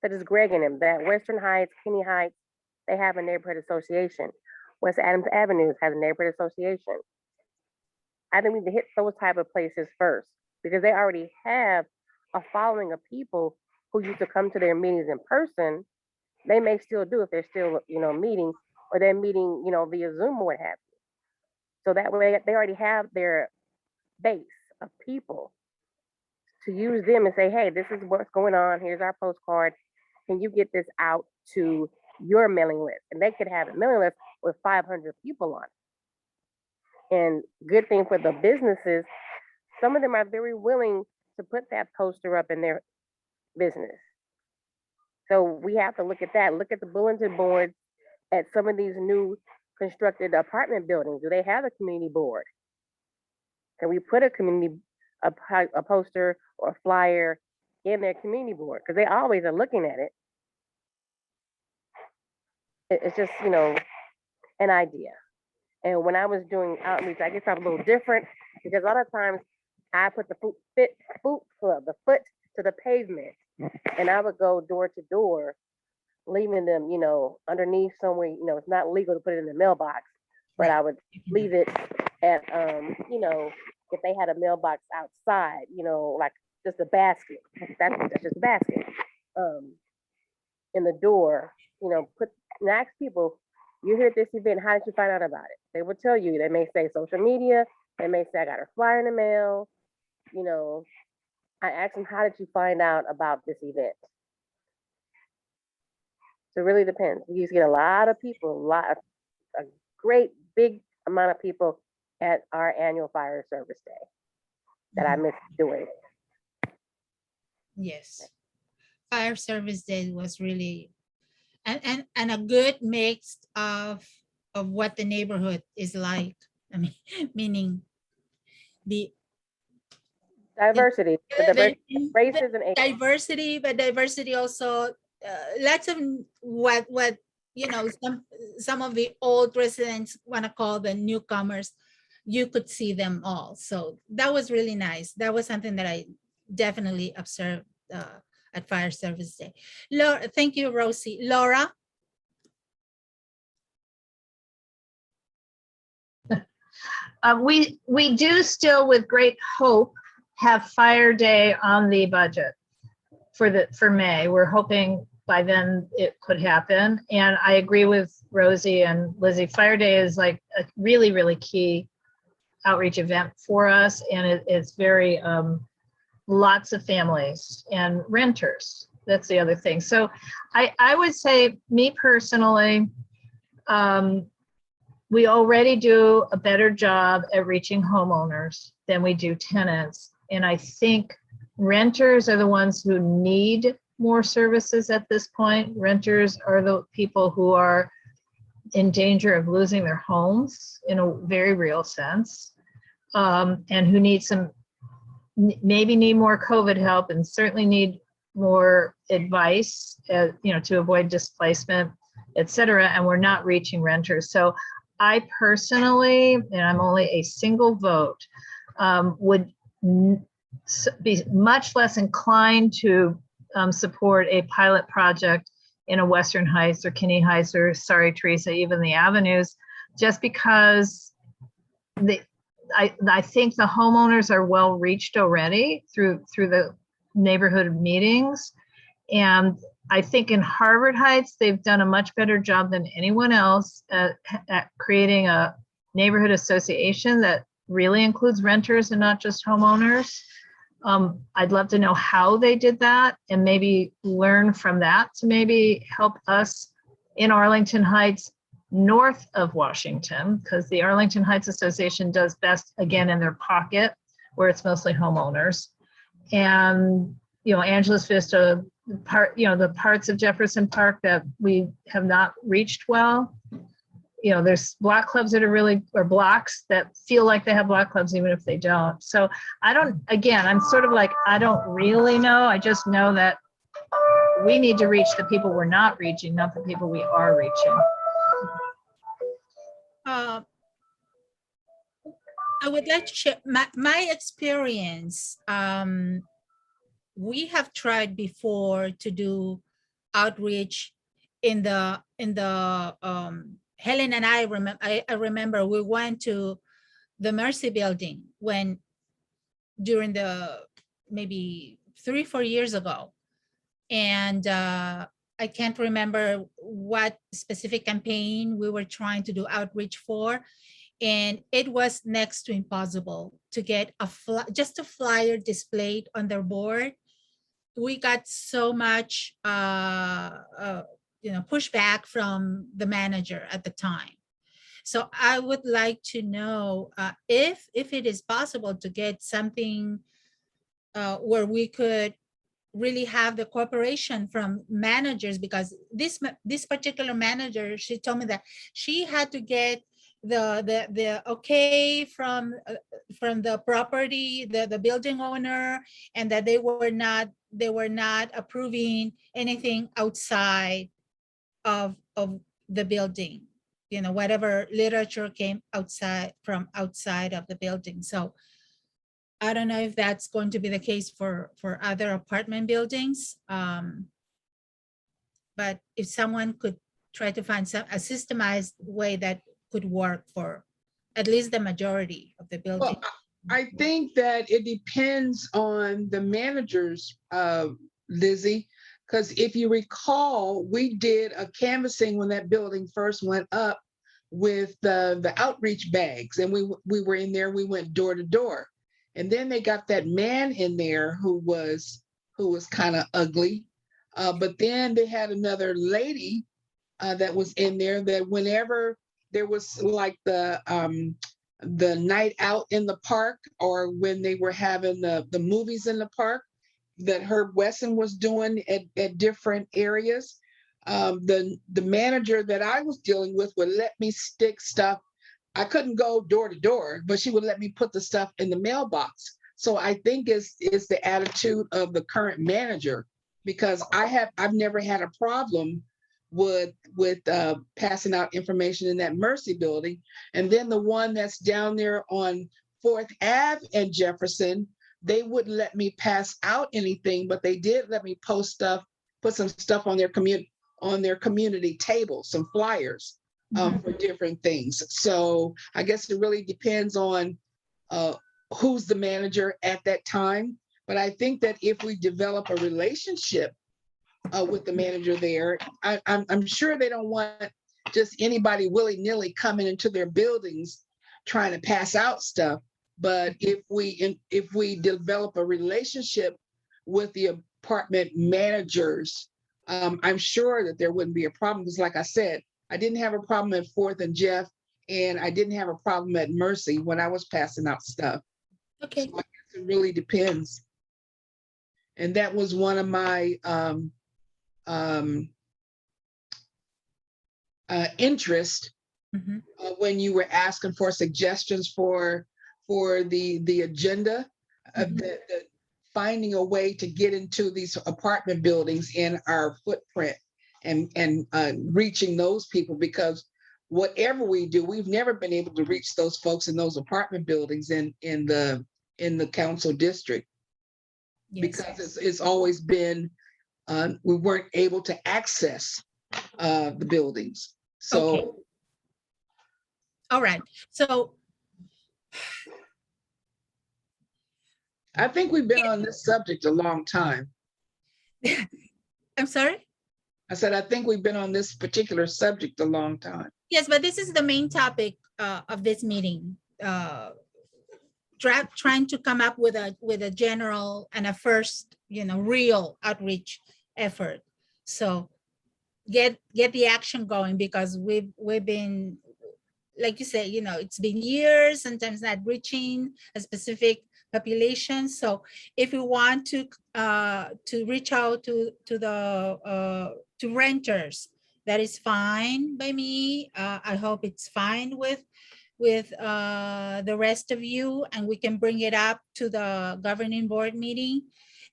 Speaker 5: such as Greg and them, that Western Heights, Kenny Heights, they have a neighborhood association. West Adams Avenue has a neighborhood association. I think we need to hit those type of places first because they already have a following of people who used to come to their meetings in person. They may still do if they're still, meeting, or they're meeting, via Zoom or what have you. So that way they already have their base of people to use them and say, hey, this is what's going on. Here's our postcard. Can you get this out to your mailing list? And they could have a mailing list with 500 people on it. And good thing for the businesses, some of them are very willing to put that poster up in their business. So we have to look at that. Look at the bulletin boards at some of these new constructed apartment buildings. Do they have a community board? Can we put a poster or a flyer in their community board? Because they always are looking at it. It's just, an idea. And when I was doing outreach, I guess I'm a little different because a lot of times I put the foot to the pavement, and I would go door to door, leaving them, underneath somewhere. It's not legal to put it in the mailbox, but I would leave it at, if they had a mailbox outside, like just a basket. That's just a basket. In the door, ask people, you heard this event, how did you find out about it? They will tell you. They may say social media. They may say, I got a flyer in the mail. I asked them, how did you find out about this event? So it really depends. We used to get a lot of people, a great big amount of people at our annual fire service day that I missed doing.
Speaker 2: Yes. Fire service day was really, and a good mix of what the neighborhood is like. I mean, meaning the
Speaker 5: Diversity, races and ages.
Speaker 2: diversity, but diversity also, lots of what some of the old residents want to call the newcomers. You could see them all. So that was really nice. That was something that I definitely observed at Fire Service Day. Laura, thank you, Rosie. Laura?
Speaker 1: We do still, with great hope, have Fire Day on the budget for May. We're hoping by then it could happen. And I agree with Rosie and Lizzie. Fire Day is like a really, really key outreach event for us. And it's very, lots of families and renters. That's the other thing. So I would say, me personally, we already do a better job at reaching homeowners than we do tenants. And I think renters are the ones who need more services at this point. Renters are the people who are in danger of losing their homes in a very real sense, and who need maybe need more COVID help, and certainly need more advice, to avoid displacement, et cetera. And we're not reaching renters. So I personally, and I'm only a single vote, would be much less inclined to support a pilot project in a Western Heights or Kinney Heights, or, sorry, Teresa, even the Avenues, just because I think the homeowners are well reached already through the neighborhood meetings. And I think in Harvard Heights, they've done a much better job than anyone else at creating a neighborhood association that really includes renters and not just homeowners. I'd love to know how they did that and maybe learn from that to maybe help us in Arlington Heights, north of Washington, because the Arlington Heights Association does best, again, in their pocket, where it's mostly homeowners. And, Angeles Vista, the parts of Jefferson Park that we have not reached well. There's block clubs that are or blocks that feel like they have block clubs, even if they don't. So I'm sort of like, I don't really know. I just know that we need to reach the people we're not reaching, not the people we are reaching.
Speaker 2: I would like to share my experience. We have tried before to do outreach in the Helen and I remember we went to the Mercy building during the maybe 3-4 years ago. And I can't remember what specific campaign we were trying to do outreach for. And it was next to impossible to get just a flyer displayed on their board. We got so much pushback from the manager at the time. So I would like to know if it is possible to get something where we could really have the cooperation from managers, because this particular manager, she told me that she had to get the okay from the property, the building owner, and that they were not approving anything outside of the building, whatever literature came from outside of the building. So I don't know if that's going to be the case for other apartment buildings. But if someone could try to find a systemized way that could work for at least the majority of the building.
Speaker 3: Well, I think that it depends on the managers, Lizzie, because if you recall, we did a canvassing when that building first went up with the outreach bags, and we were in there, we went door to door. And then they got that man in there who was kind of ugly. But then they had another lady that was in there that whenever there was like the night out in the park, or when they were having the movies in the park that Herb Wesson was doing at different areas, the manager that I was dealing with would let me stick stuff. I couldn't go door to door, but she would let me put the stuff in the mailbox. So I think it's the attitude of the current manager, because I've never had a problem with passing out information in that Mercy building. And then the one that's down there on 4th Ave and Jefferson, they wouldn't let me pass out anything, but they did let me put some stuff on their community table, some flyers. For different things. So I guess it really depends on who's the manager at that time. But I think that if we develop a relationship with the manager there, I'm sure they don't want just anybody willy-nilly coming into their buildings trying to pass out stuff. But if we develop a relationship with the apartment managers, I'm sure that there wouldn't be a problem. Because like I said, I didn't have a problem at 4th and Jeff, and I didn't have a problem at Mercy when I was passing out stuff.
Speaker 2: Okay.
Speaker 3: So I guess it really depends. And that was one of my interest when you were asking for suggestions for the agenda, the finding a way to get into these apartment buildings in our footprint. And reaching those people, because whatever we do, we've never been able to reach those folks in those apartment buildings in the council district. Yes. Because it's always been we weren't able to access the buildings. So,
Speaker 2: okay. All right. So
Speaker 3: I think we've been on this subject a long time.
Speaker 2: I'm sorry?
Speaker 3: I said, I think we've been on this particular subject a long time.
Speaker 2: Yes, but this is the main topic of this meeting. Trying to come up with a general and a first, real outreach effort. So get the action going, because we've been, like you said, it's been years, sometimes not reaching a specific population. So if we want to reach out to renters, that is fine by me. I hope it's fine with the rest of you, and we can bring it up to the governing board meeting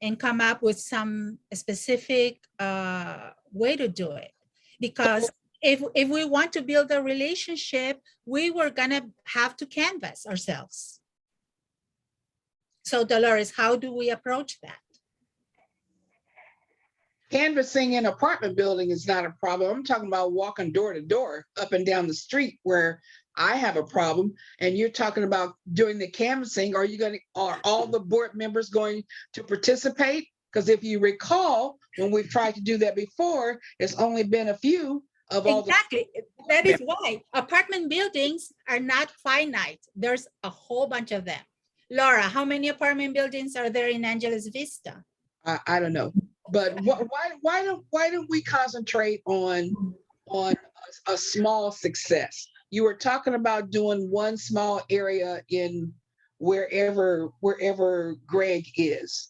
Speaker 2: and come up with some specific way to do it. Because if we want to build a relationship, we were gonna have to canvass ourselves. So Dolores, how do we approach that?
Speaker 3: Canvassing in apartment building is not a problem. I'm talking about walking door to door up and down the street where I have a problem. And you're talking about doing the canvassing. Are all the board members going to participate? Because if you recall, when we've tried to do that before, it's only been a few of all the.
Speaker 2: Exactly. That is why apartment buildings are not finite. There's a whole bunch of them. Laura, how many apartment buildings are there in Angeles Vista?
Speaker 3: I don't know, but why don't we concentrate on a small success? You were talking about doing one small area in wherever Greg is.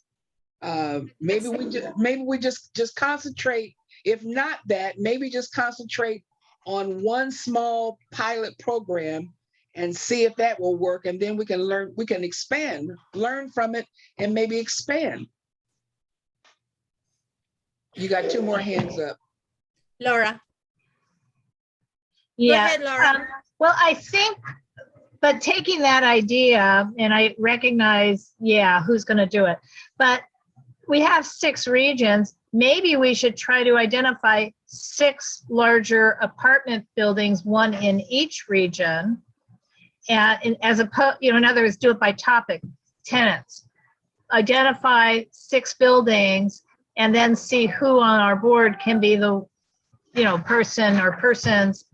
Speaker 3: Maybe we just concentrate. If not that, maybe just concentrate on one small pilot program and see if that will work, and then we can expand, learn from it, and maybe expand. You got two more hands up.
Speaker 2: Laura.
Speaker 1: Yeah.
Speaker 2: Go ahead, Laura.
Speaker 1: Well, I think, but taking that idea, and I recognize, yeah, who's going to do it, but we have 6 regions. Maybe we should try to identify 6 larger apartment buildings, one in each region, and as opposed, in other words, do it by topic, tenants. Identify 6 buildings, and then see who on our board can be the, person or persons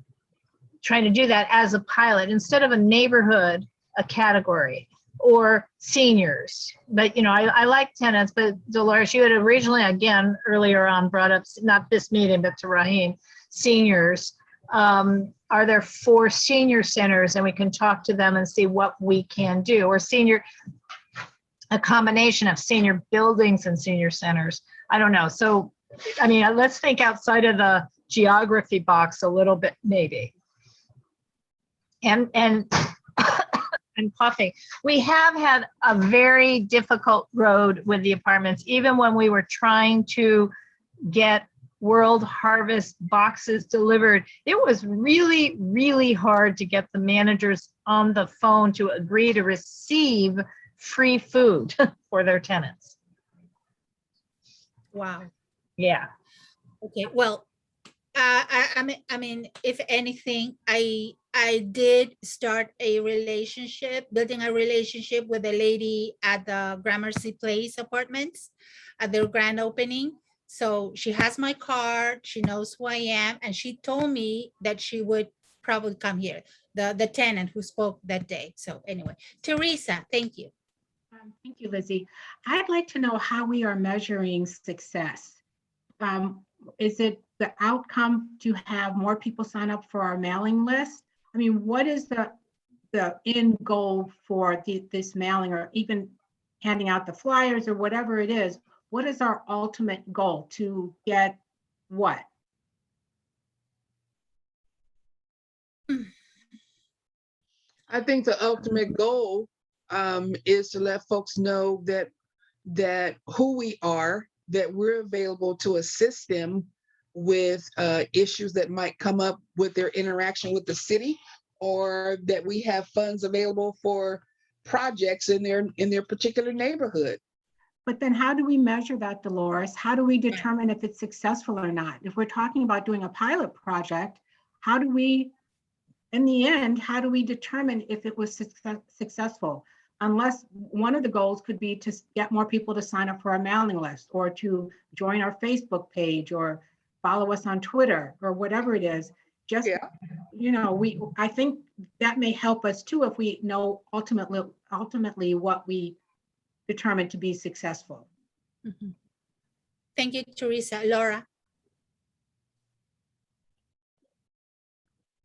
Speaker 1: trying to do that as a pilot instead of a neighborhood, a category, or seniors. But, I like tenants, but Dolores, you had originally, again, earlier on brought up, not this meeting, but to Rahim, seniors. Are there 4 senior centers, and we can talk to them and see what we can do, or a combination of senior buildings and senior centers. I don't know. So, let's think outside of the geography box a little bit, maybe. And puffing. We have had a very difficult road with the apartments, even when we were trying to get World Harvest boxes delivered. It was really, really hard to get the managers on the phone to agree to receive free food for their tenants.
Speaker 2: Wow.
Speaker 1: Yeah.
Speaker 2: Okay. Well, if anything, I did start building a relationship with a lady at the Gramercy Place apartments at their grand opening. So she has my card, she knows who I am, and she told me that she would probably come here, the tenant who spoke that day. So anyway, Teresa, thank you.
Speaker 4: Thank you, Lizzie. I'd like to know how we are measuring success. Is it the outcome to have more people sign up for our mailing list? What is the end goal for this mailing, or even handing out the flyers or whatever it is? What is our ultimate goal to get what?
Speaker 3: I think the ultimate goal is to let folks know that who we are, that we're available to assist them with issues that might come up with their interaction with the city, or that we have funds available for projects in their particular neighborhood.
Speaker 4: But then how do we measure that, Dolores? How do we determine if it's successful or not? If we're talking about doing a pilot project, in the end, how do we determine if it was successful? Unless one of the goals could be to get more people to sign up for our mailing list, or to join our Facebook page, or follow us on Twitter, or whatever it is. Just, I think that may help us too, if we know ultimately what we determined to be successful.
Speaker 2: Mm-hmm. Thank you, Teresa. Laura?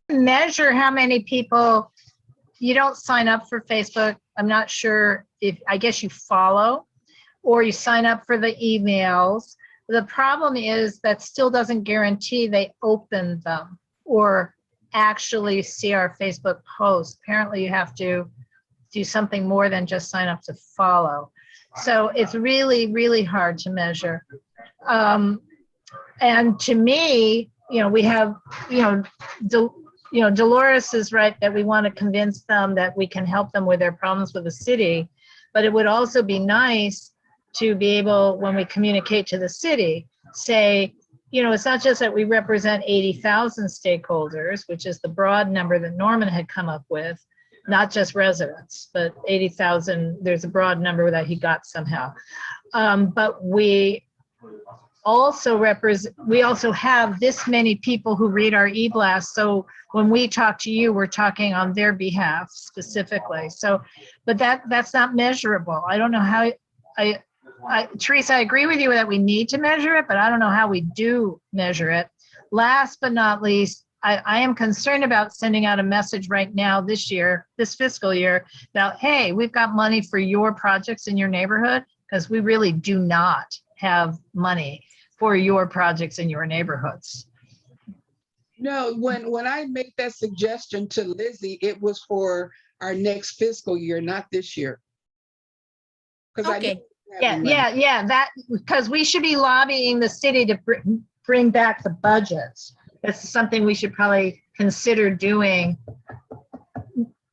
Speaker 1: Measure how many people, you don't sign up for Facebook. I'm not sure I guess you follow, or you sign up for the emails. The problem is that still doesn't guarantee they open them or actually see our Facebook posts. Apparently you have to do something more than just sign up to follow. So it's really, really hard to measure. And to me, we have, Dolores is right that we want to convince them that we can help them with their problems with the city, but it would also be nice to be able, when we communicate to the city, say, you know, it's not just that we represent 80,000 stakeholders, which is the broad number that Norman had come up with, not just residents, but 80,000, there's a broad number that he got somehow. But we also have this many people who read our e-blast. So when we talk to you, we're talking on their behalf specifically. So, but that's not measurable. I don't know how, Teresa, I agree with you that we need to measure it, but I don't know how we do measure it. Last but not least, I am concerned about sending out a message right now this fiscal year, about, hey, we've got money for your projects in your neighborhood, because we really do not have money for your projects in your neighborhoods.
Speaker 3: No, when I made that suggestion to Lizzie, it was for our next fiscal year, not this year. Because
Speaker 2: Okay.
Speaker 1: Yeah, that, because we should be lobbying the city to bring back the budgets. That's something we should probably consider doing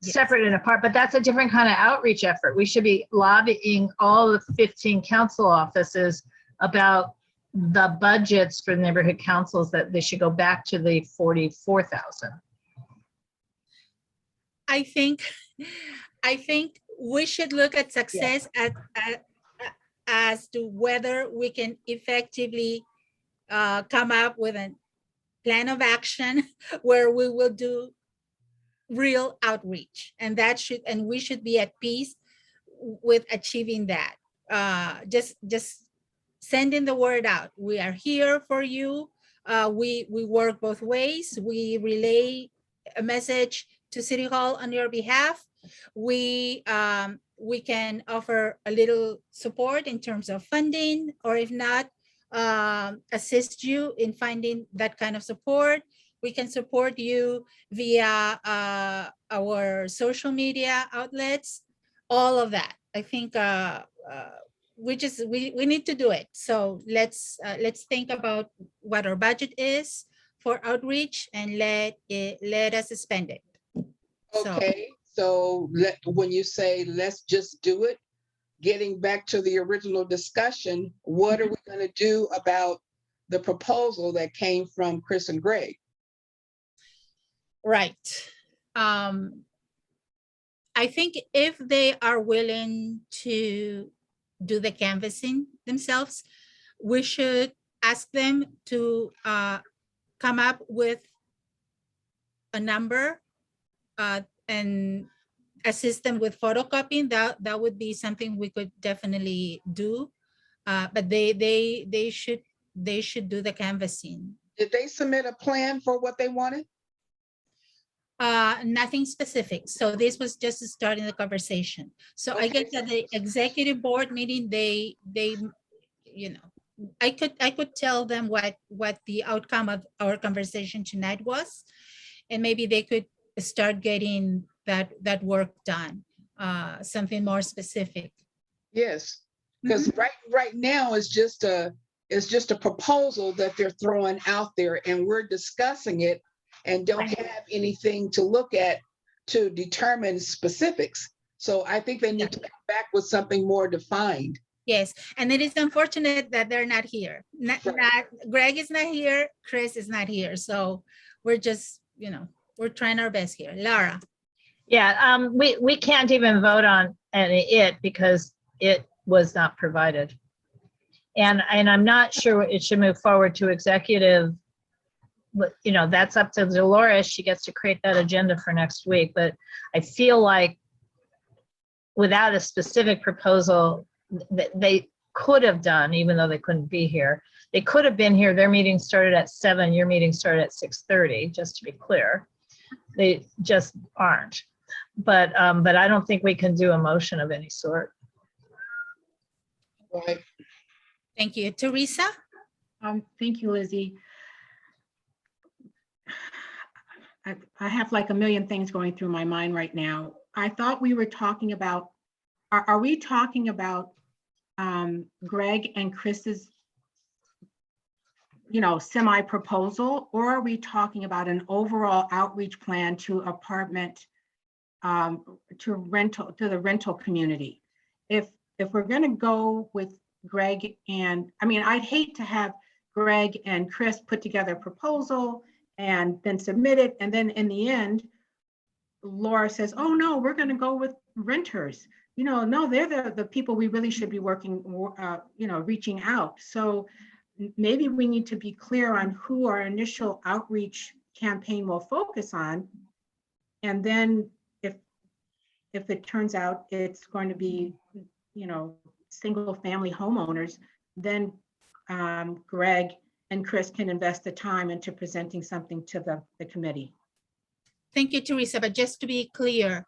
Speaker 1: separate and apart, but that's a different kind of outreach effort. We should be lobbying all the 15 council offices about the budgets for neighborhood councils, that they should go back to the 44,000.
Speaker 2: I think we should look at success as to whether we can effectively come up with a plan of action where we will do real outreach, and we should be at peace with achieving that. Just sending the word out. We are here for you. We work both ways. We relay a message to City Hall on your behalf. We can offer a little support in terms of funding, or if not, assist you in finding that kind of support. We can support you via our social media outlets, all of that. I think we need to do it. So let's think about what our budget is for outreach, and let us spend it.
Speaker 3: Okay, so when you say let's just do it, getting back to the original discussion, what are we going to do about the proposal that came from Chris and Greg?
Speaker 2: Right. I think if they are willing to do the canvassing themselves, we should ask them to come up with a number and assist them with photocopying. That would be something we could definitely do. But they should do the canvassing.
Speaker 3: Did they submit a plan for what they wanted?
Speaker 2: Nothing specific. So this was just starting the conversation. So I
Speaker 3: Okay.
Speaker 2: guess at the executive board meeting, they, you know, I could tell them what the outcome of our conversation tonight was, and maybe they could start getting that work done, something more specific.
Speaker 3: Yes, because right now it's just a proposal that they're throwing out there, and we're discussing it and don't have anything to look at to determine specifics. So I think they need to come back with something more defined.
Speaker 2: Yes, and it is unfortunate that they're not here. Not Greg is not here, Chris is not here. So we're just, we're trying our best here. Laura.
Speaker 1: Yeah, we can't even vote on it because it was not provided. And I'm not sure it should move forward to executive. But, that's up to Dolores. She gets to create that agenda for next week. But I feel like without a specific proposal that they could have done, even though they couldn't be here, they could have been here. Their meeting started at 7, your meeting started at 6:30, just to be clear. They just aren't. But I don't think we can do a motion of any sort.
Speaker 3: Right.
Speaker 2: Thank you. Teresa?
Speaker 4: Thank you, Lizzie. I have like a million things going through my mind right now. I thought we were talking about, are we talking about Greg and Chris's, semi-proposal, or are we talking about an overall outreach plan to apartment, to the rental community? If we're going to go with Greg and, I'd hate to have Greg and Chris put together a proposal and then submit it. And then in the end, Laura says, oh no, we're going to go with renters. No, they're the people we really should be working, reaching out. So maybe we need to be clear on who our initial outreach campaign will focus on. And then if it turns out it's going to be, single family homeowners, then Greg and Chris can invest the time into presenting something to the committee.
Speaker 2: Thank you, Teresa. But just to be clear,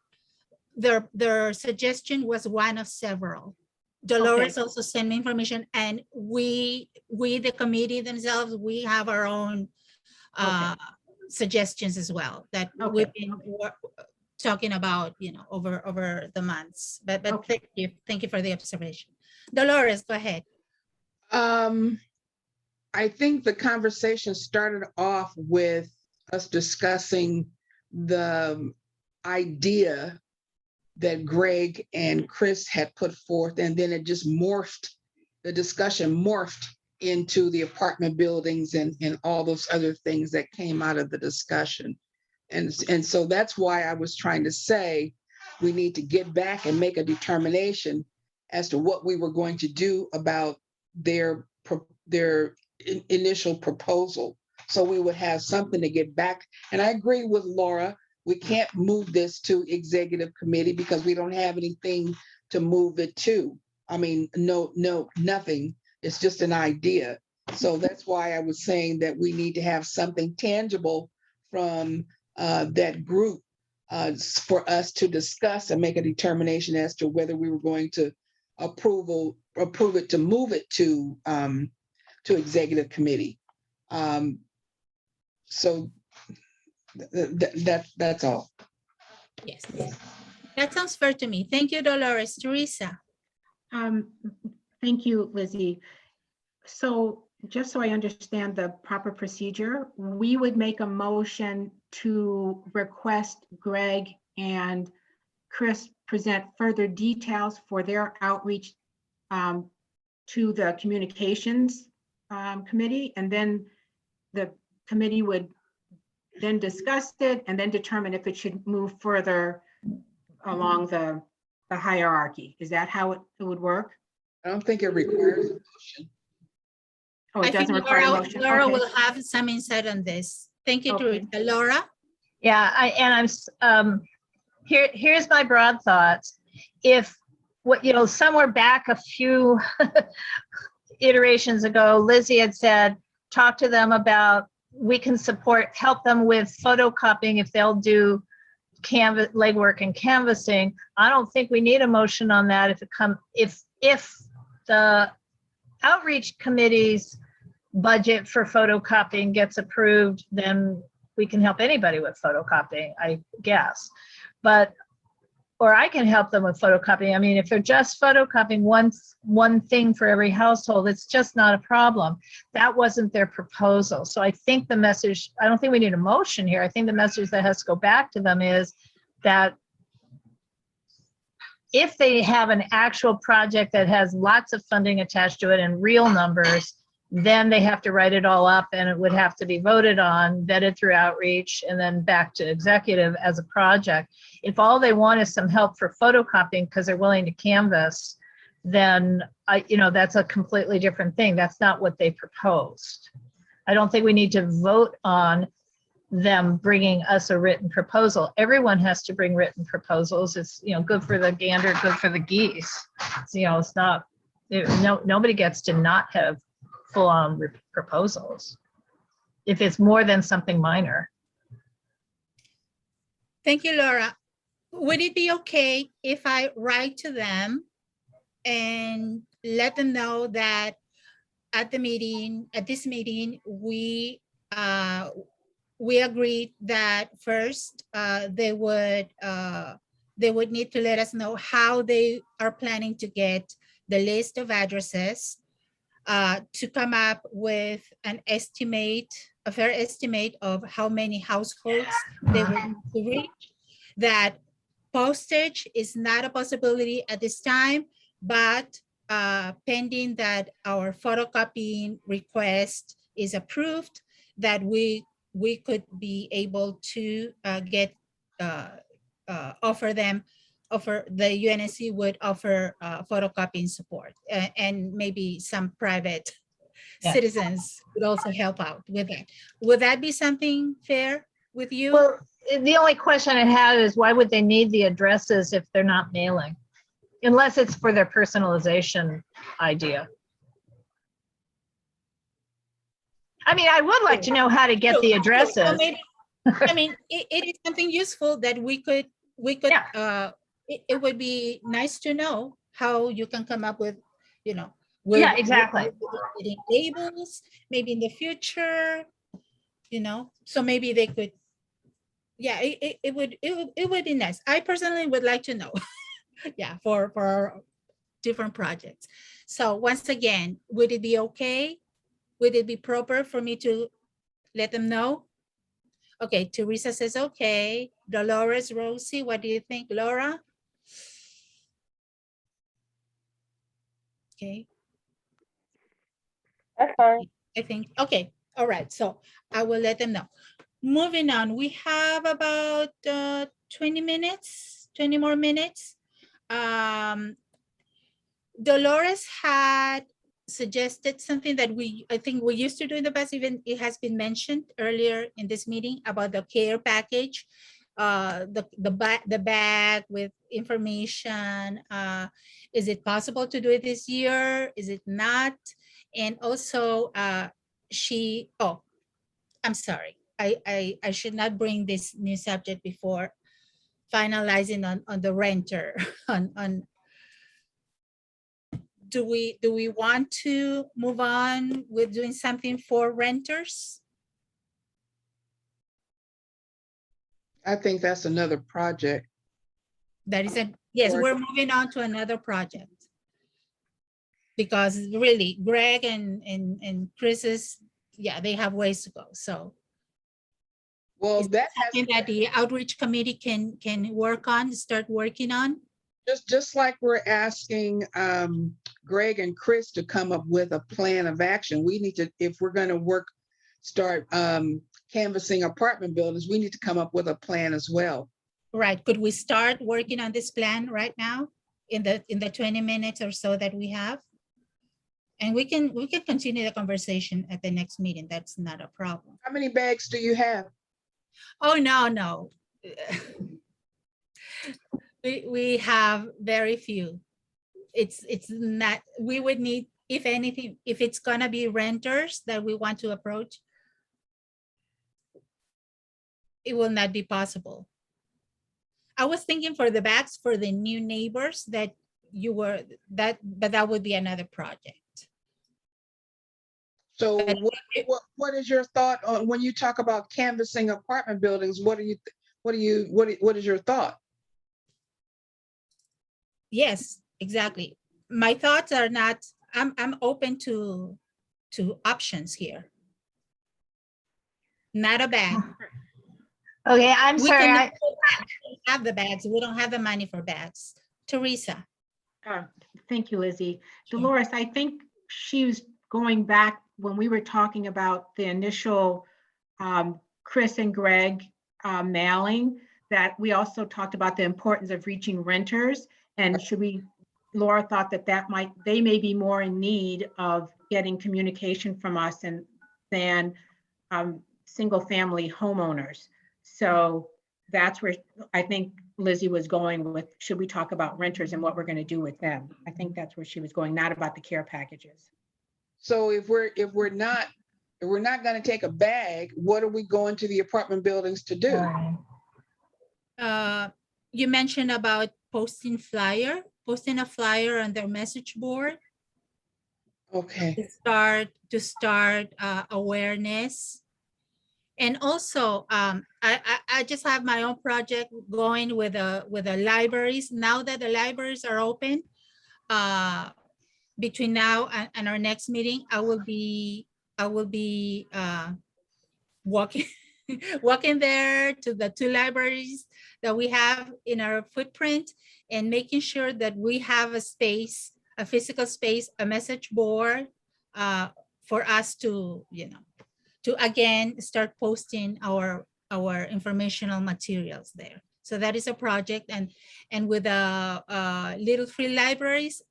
Speaker 2: their suggestion was one of several. Dolores also sent me information, and we the committee themselves, we have our own suggestions as well that we've been talking about, over the months. But thank you for the observation. Dolores, go ahead.
Speaker 3: I think the conversation started off with us discussing the idea that Greg and Chris had put forth, and then it just the discussion morphed into the apartment buildings and all those other things that came out of the discussion. And so that's why I was trying to say we need to get back and make a determination as to what we were going to do about their initial proposal. So we would have something to get back. And I agree with Laura, we can't move this to executive committee because we don't have anything to move it to. I mean, no, nothing. It's just an idea. So that's why I was saying that we need to have something tangible from that group for us to discuss and make a determination as to whether we were going to approve it to move it to executive committee. So that's all.
Speaker 2: Yes, that sounds fair to me. Thank you, Dolores. Teresa.
Speaker 4: Thank you, Lizzie. So just so I understand the proper procedure, we would make a motion to request Greg and Chris present further details for their outreach to the communications committee, and then the committee would then discuss it and then determine if it should move further along the hierarchy. Is that how it would work?
Speaker 3: I don't think it requires a motion.
Speaker 4: Oh, it doesn't require a motion.
Speaker 2: Laura
Speaker 4: Okay.
Speaker 2: will have some insight on this. Thank you, Teresa. Laura?
Speaker 1: Yeah, here's my broad thoughts. If somewhere back a few iterations ago, Lizzie had said, talk to them about, we can help them with photocopying if they'll do legwork and canvassing. I don't think we need a motion on that. If the outreach committee's budget for photocopying gets approved, then we can help anybody with photocopying, I guess. Or I can help them with photocopying. I mean, if they're just photocopying one thing for every household, it's just not a problem. That wasn't their proposal. So I think the message, I don't think we need a motion here. I think the message that has to go back to them is that if they have an actual project that has lots of funding attached to it and real numbers, then they have to write it all up and it would have to be voted on, vetted through outreach, and then back to executive as a project. If all they want is some help for photocopying because they're willing to canvass, then that's a completely different thing. That's not what they proposed. I don't think we need to vote on them bringing us a written proposal. Everyone has to bring written proposals. It's good for the gander, good for the geese. It's not. Nobody gets to not have full-on proposals if it's more than something minor.
Speaker 2: Thank you, Laura. Would it be okay if I write to them and let them know that at this meeting, we agreed that first they would need to let us know how they are planning to get the list of addresses, to come up with a fair estimate of how many households they would need to reach. That postage is not a possibility at this time, but pending that our photocopying request is approved, that we could be able to offer the UNSC would offer photocopying support, and maybe some private
Speaker 1: Yeah.
Speaker 2: citizens would also help out with that. Would that be something fair with you?
Speaker 1: Well, the only question I had is why would they need the addresses if they're not mailing? Unless it's for their personalization idea. I mean, I would like to know how to get the
Speaker 2: So
Speaker 1: addresses.
Speaker 2: maybe, I mean, it is something useful that we could, it would be nice to know how you can come up with, you know.
Speaker 1: Yeah, exactly.
Speaker 2: With labels, maybe in the future, you know, so maybe they could, yeah, it would be nice. I personally would like to know, yeah, for different projects. So once again, would it be okay? Would it be proper for me to let them know? Okay, Teresa says okay. Dolores, Rosie, what do you think, Laura? Okay.
Speaker 5: That's fine.
Speaker 2: I think, okay, all right, so I will let them know. Moving on, we have about 20 minutes, 20 more minutes. Dolores had suggested something that I think we used to do in the past, even it has been mentioned earlier in this meeting about the care package, the bag with information. Is it possible to do it this year? Is it not? And also I'm sorry. I should not bring this new subject before finalizing on the renter. Do we want to move on with doing something for renters?
Speaker 3: I think that's another project.
Speaker 2: That is yes,
Speaker 3: Or-
Speaker 2: we're moving on to another project. Because really, Greg and Chris's, yeah, they have ways to go. So
Speaker 3: Well,
Speaker 2: is
Speaker 3: that has,
Speaker 2: something that the outreach committee can work on, start working on?
Speaker 3: just like we're asking Greg and Chris to come up with a plan of action, we need to, if we're going to start canvassing apartment buildings, we need to come up with a plan as well.
Speaker 2: Right. Could we start working on this plan right now in the 20 minutes or so that we have? And we can continue the conversation at the next meeting. That's not a problem.
Speaker 3: How many bags do you have?
Speaker 2: Oh, no. We have very few. It's not, we would need, if anything, if it's gonna be renters that we want to approach, it will not be possible. I was thinking for the bags for the new neighbors but that would be another project.
Speaker 3: So
Speaker 2: But
Speaker 3: what is your thought on when you talk about canvassing apartment buildings? What is your thought?
Speaker 2: yes, exactly. My thoughts are not, I'm open to options here. Not a bag.
Speaker 1: Okay, I'm
Speaker 2: We
Speaker 1: sorry.
Speaker 2: can have the bags. We don't have the money for bags. Teresa.
Speaker 4: Thank you, Lizzie. Dolores, I think she was going back when we were talking about the initial Chris and Greg mailing, that we also talked about the importance of reaching renters. And Laura thought that they may be more in need of getting communication from us than single family homeowners. So that's where I think Lizzie was going with, should we talk about renters and what we're going to do with them? I think that's where she was going, not about the care packages.
Speaker 3: So if we're not going to take a bag, what are we going to the apartment buildings to do?
Speaker 2: You mentioned about posting a flyer on their message board.
Speaker 3: Okay.
Speaker 2: To start awareness. And also, I just have my own project going with the libraries. Now that the libraries are open, between now and our next meeting, I will be walking walking there to the 2 libraries that we have in our footprint, and making sure that we have a space, a physical space, a message board for us to, again start posting our informational materials there. So that is a project, and with Little Free Libraries,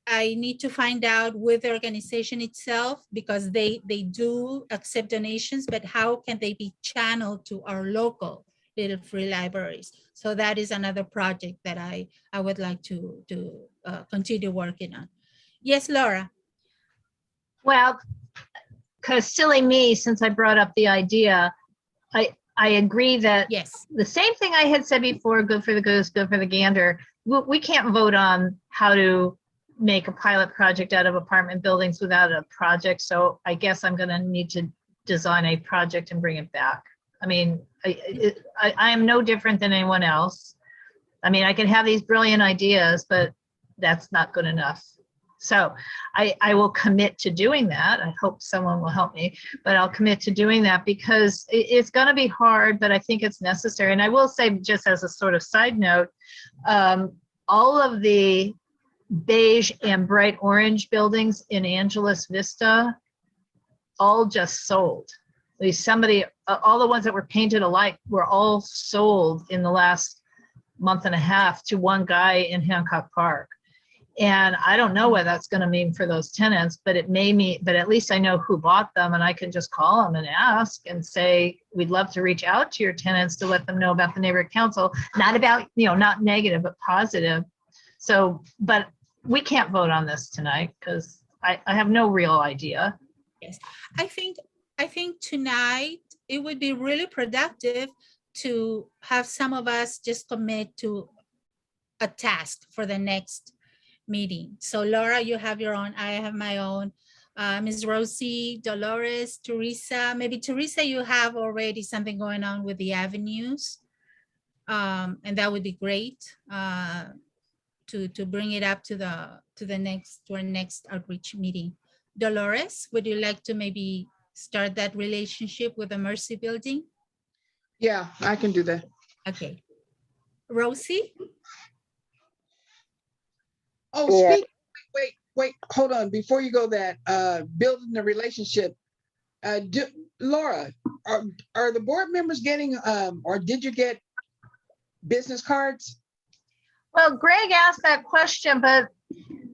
Speaker 2: I need to find out with the organization itself, because they do accept donations, but how can they be channeled to our local Little Free Libraries? So that is another project that I would like to continue working on. Yes, Laura.
Speaker 1: Well, because silly me, since I brought up the idea, I agree that
Speaker 2: Yes.
Speaker 1: the same thing I had said before, good for the goose, good for the gander. We can't vote on how to make a pilot project out of apartment buildings without a project. So I guess I'm going to need to design a project and bring it back. I mean, I am no different than anyone else. I mean, I can have these brilliant ideas, but that's not good enough. So I will commit to doing that. I hope someone will help me, but I'll commit to doing that because it's going to be hard, but I think it's necessary. And I will say, just as a sort of side note, all of the beige and bright orange buildings in Angeles Vista all just sold. Somebody, all the ones that were painted alike were all sold in the last month and a half to one guy in Hancock Park. And I don't know what that's going to mean for those tenants, but it may mean, but at least I know who bought them, and I can just call them and ask and say, we'd love to reach out to your tenants to let them know about the neighborhood council, not about, not negative, but positive. So, but we can't vote on this tonight because I have no real idea.
Speaker 2: Yes, I think tonight it would be really productive to have some of us just commit to a task for the next meeting. So Laura, you have your own, I have my own. Ms. Rosie, Dolores, Teresa, maybe Teresa, you have already something going on with the avenues. And that would be great to bring it up to our next outreach meeting. Dolores, would you like to maybe start that relationship with the Mercy Building?
Speaker 3: Yeah, I can do that.
Speaker 2: Okay. Rosie?
Speaker 3: Oh,
Speaker 5: Yeah.
Speaker 3: wait, hold on. Before you go that, building the relationship, Laura, are the board members getting, or did you get business cards?
Speaker 1: Well, Greg asked that question, but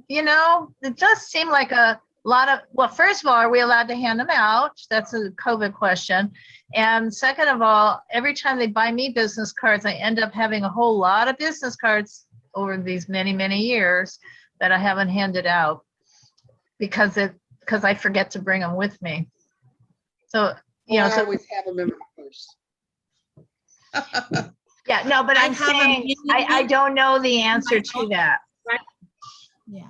Speaker 1: it does seem like a lot of, well, first of all, are we allowed to hand them out? That's a COVID question. And second of all, every time they buy me business cards, I end up having a whole lot of business cards over these many, many years that I haven't handed out because I forget to bring them with me. So,
Speaker 3: I
Speaker 1: so
Speaker 3: always have them in my purse.
Speaker 1: yeah, no, but I'm saying I don't know the answer to that.
Speaker 2: Yeah.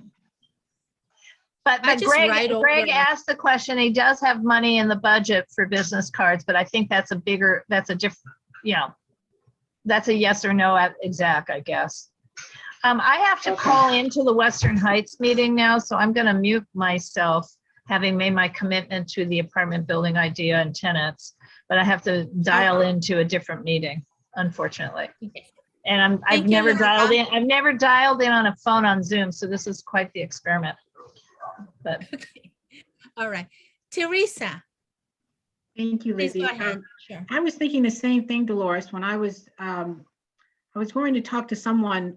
Speaker 1: But Greg asked the question. He does have money in the budget for business cards, but I think that's a different, that's a yes or no exact, I guess. I have to call into the Western Heights meeting now, so I'm going to mute myself, having made my commitment to the apartment building idea and tenants, but I have to dial into a different meeting, unfortunately. And I've never dialed in. I've never dialed in on a phone on Zoom, so this is quite the experiment. But
Speaker 2: okay. All right, Teresa.
Speaker 4: Thank you, Lizzie.
Speaker 2: Sure.
Speaker 4: I was thinking the same thing, Dolores, when I was going to talk to someone.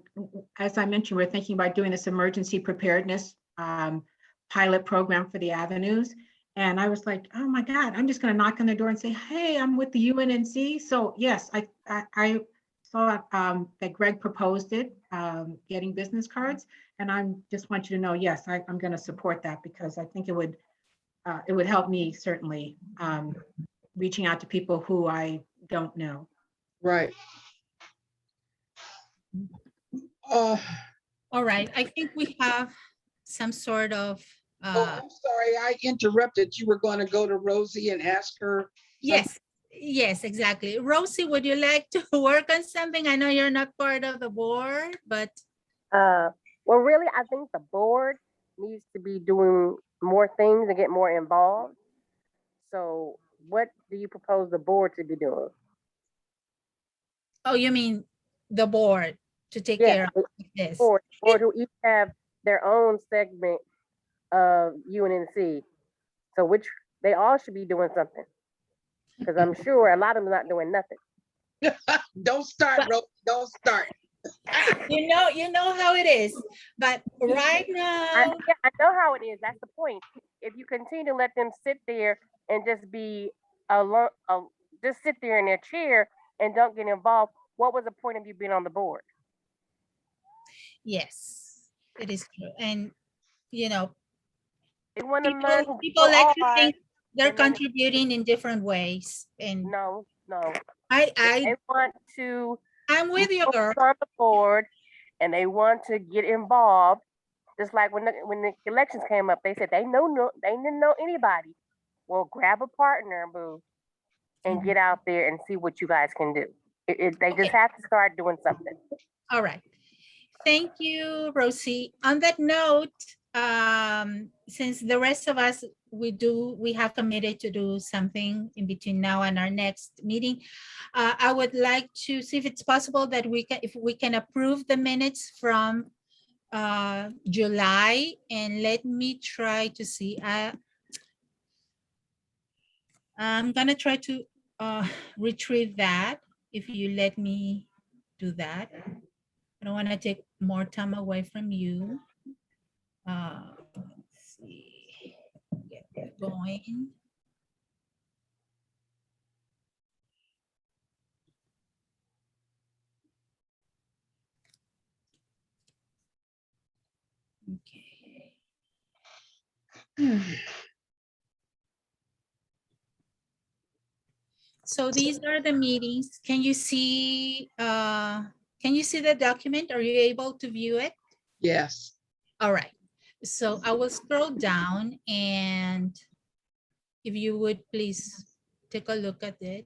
Speaker 4: As I mentioned, we're thinking about doing this emergency preparedness pilot program for the avenues. And I was like, oh my God, I'm just going to knock on the door and say, hey, I'm with the UNNC. So yes, I saw that Greg proposed it, getting business cards. And I just want you to know, yes, I'm going to support that because I think it would help me certainly reaching out to people who I don't know.
Speaker 3: Right.
Speaker 2: All right, I think we have some sort of.
Speaker 3: Oh, I'm sorry, I interrupted. You were going to go to Rosie and ask her.
Speaker 2: Yes, exactly. Rosie, would you like to work on something? I know you're not part of the board, but.
Speaker 5: Well, really, I think the board needs to be doing more things and get more involved. So what do you propose the board to be doing?
Speaker 2: Oh, you mean the board to take care of this?
Speaker 5: Or who each have their own segment of UNNC. So which They all should be doing something. Because I'm sure a lot of them are not doing nothing.
Speaker 3: Don't start, Rose. Don't start.
Speaker 2: You know how it is, but right
Speaker 5: I,
Speaker 2: now,
Speaker 5: yeah, I know how it is. That's the point. If you continue to let them sit there and just be alone, just sit there in their chair and don't get involved, what was the point of you being on the board?
Speaker 2: yes, it is true. And, you know,
Speaker 5: They want to learn who
Speaker 2: people like to
Speaker 5: are,
Speaker 2: think they're
Speaker 5: and then-
Speaker 2: contributing in different ways. And
Speaker 5: No.
Speaker 2: I,
Speaker 5: They want to
Speaker 2: I'm with you, girl.
Speaker 5: on the board and they want to get involved. Just like when the elections came up, they said they didn't know anybody. Well, grab a partner, boo, and get out there and see what you guys can do. They just have to start doing something.
Speaker 2: All right. Thank you, Rosie. On that note, since the rest of us, we have committed to do something in between now and our next meeting. I would like to see if it's possible that if we can approve the minutes from July, and let me try to see. I'm gonna try to retrieve that if you let me do that. I don't want to take more time away from you. Let's see, get that going. Okay. So these are the meetings. Can you see the document? Are you able to view it?
Speaker 3: Yes.
Speaker 2: All right. So I will scroll down, and if you would please take a look at it.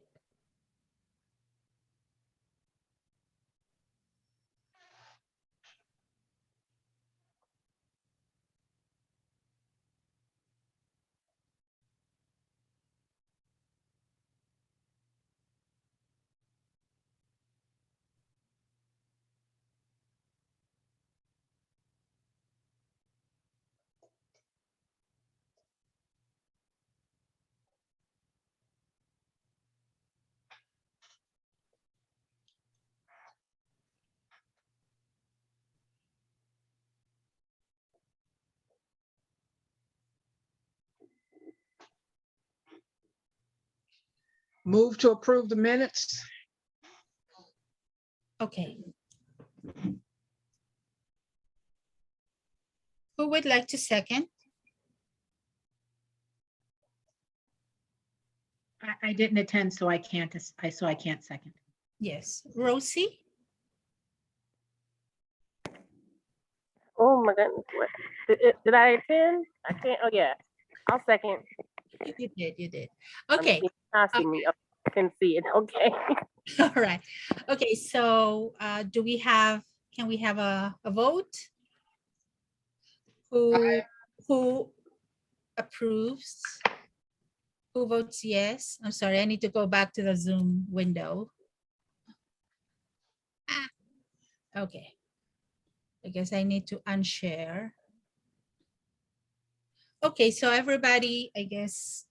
Speaker 3: Move to approve the minutes.
Speaker 2: Okay. Who would like to second?
Speaker 4: I didn't attend, so I can't second.
Speaker 2: Yes, Rosie?
Speaker 5: Oh my goodness. Did I attend? I can't. Oh yeah. I'll second.
Speaker 2: You did. Okay.
Speaker 5: I see me. I can see it. Okay.
Speaker 2: All right. Okay, so can we have a vote? Who approves? Who votes yes? I'm sorry, I need to go back to the Zoom window. Okay. I guess I need to unshare. Okay, so everybody, I guess,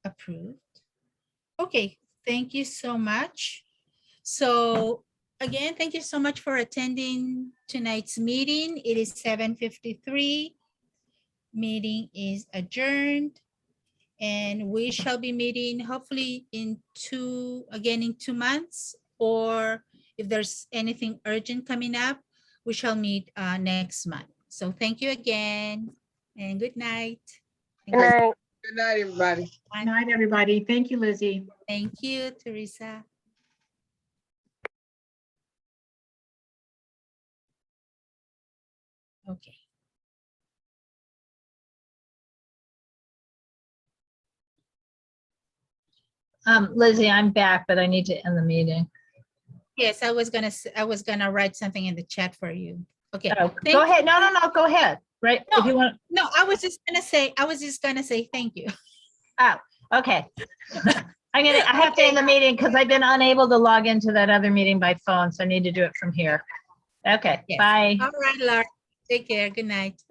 Speaker 2: approved. Okay, thank you so much. So again, thank you so much for attending tonight's meeting. It is 7:53. Meeting is adjourned. And we shall be meeting hopefully in 2 months, or if there's anything urgent coming up, we shall meet next month. So thank you again, and good night.
Speaker 5: Good night.
Speaker 3: Good night, everybody.
Speaker 4: Good night, everybody. Thank you, Lizzie.
Speaker 2: Thank you, Teresa. Okay.
Speaker 1: Lizzie, I'm back, but I need to end the meeting.
Speaker 2: Yes, I was gonna write something in the chat for you. Okay.
Speaker 1: Oh,
Speaker 2: Thank
Speaker 1: go
Speaker 2: you.
Speaker 1: ahead. No, go ahead. Right? If you want.
Speaker 2: No, I was just gonna say thank you.
Speaker 1: Oh, okay. I have to end the meeting because I've been unable to log into that other meeting by phone, so I need to do it from here. Okay,
Speaker 2: Yes.
Speaker 1: bye.
Speaker 2: All right, Laura. Take care. Good night.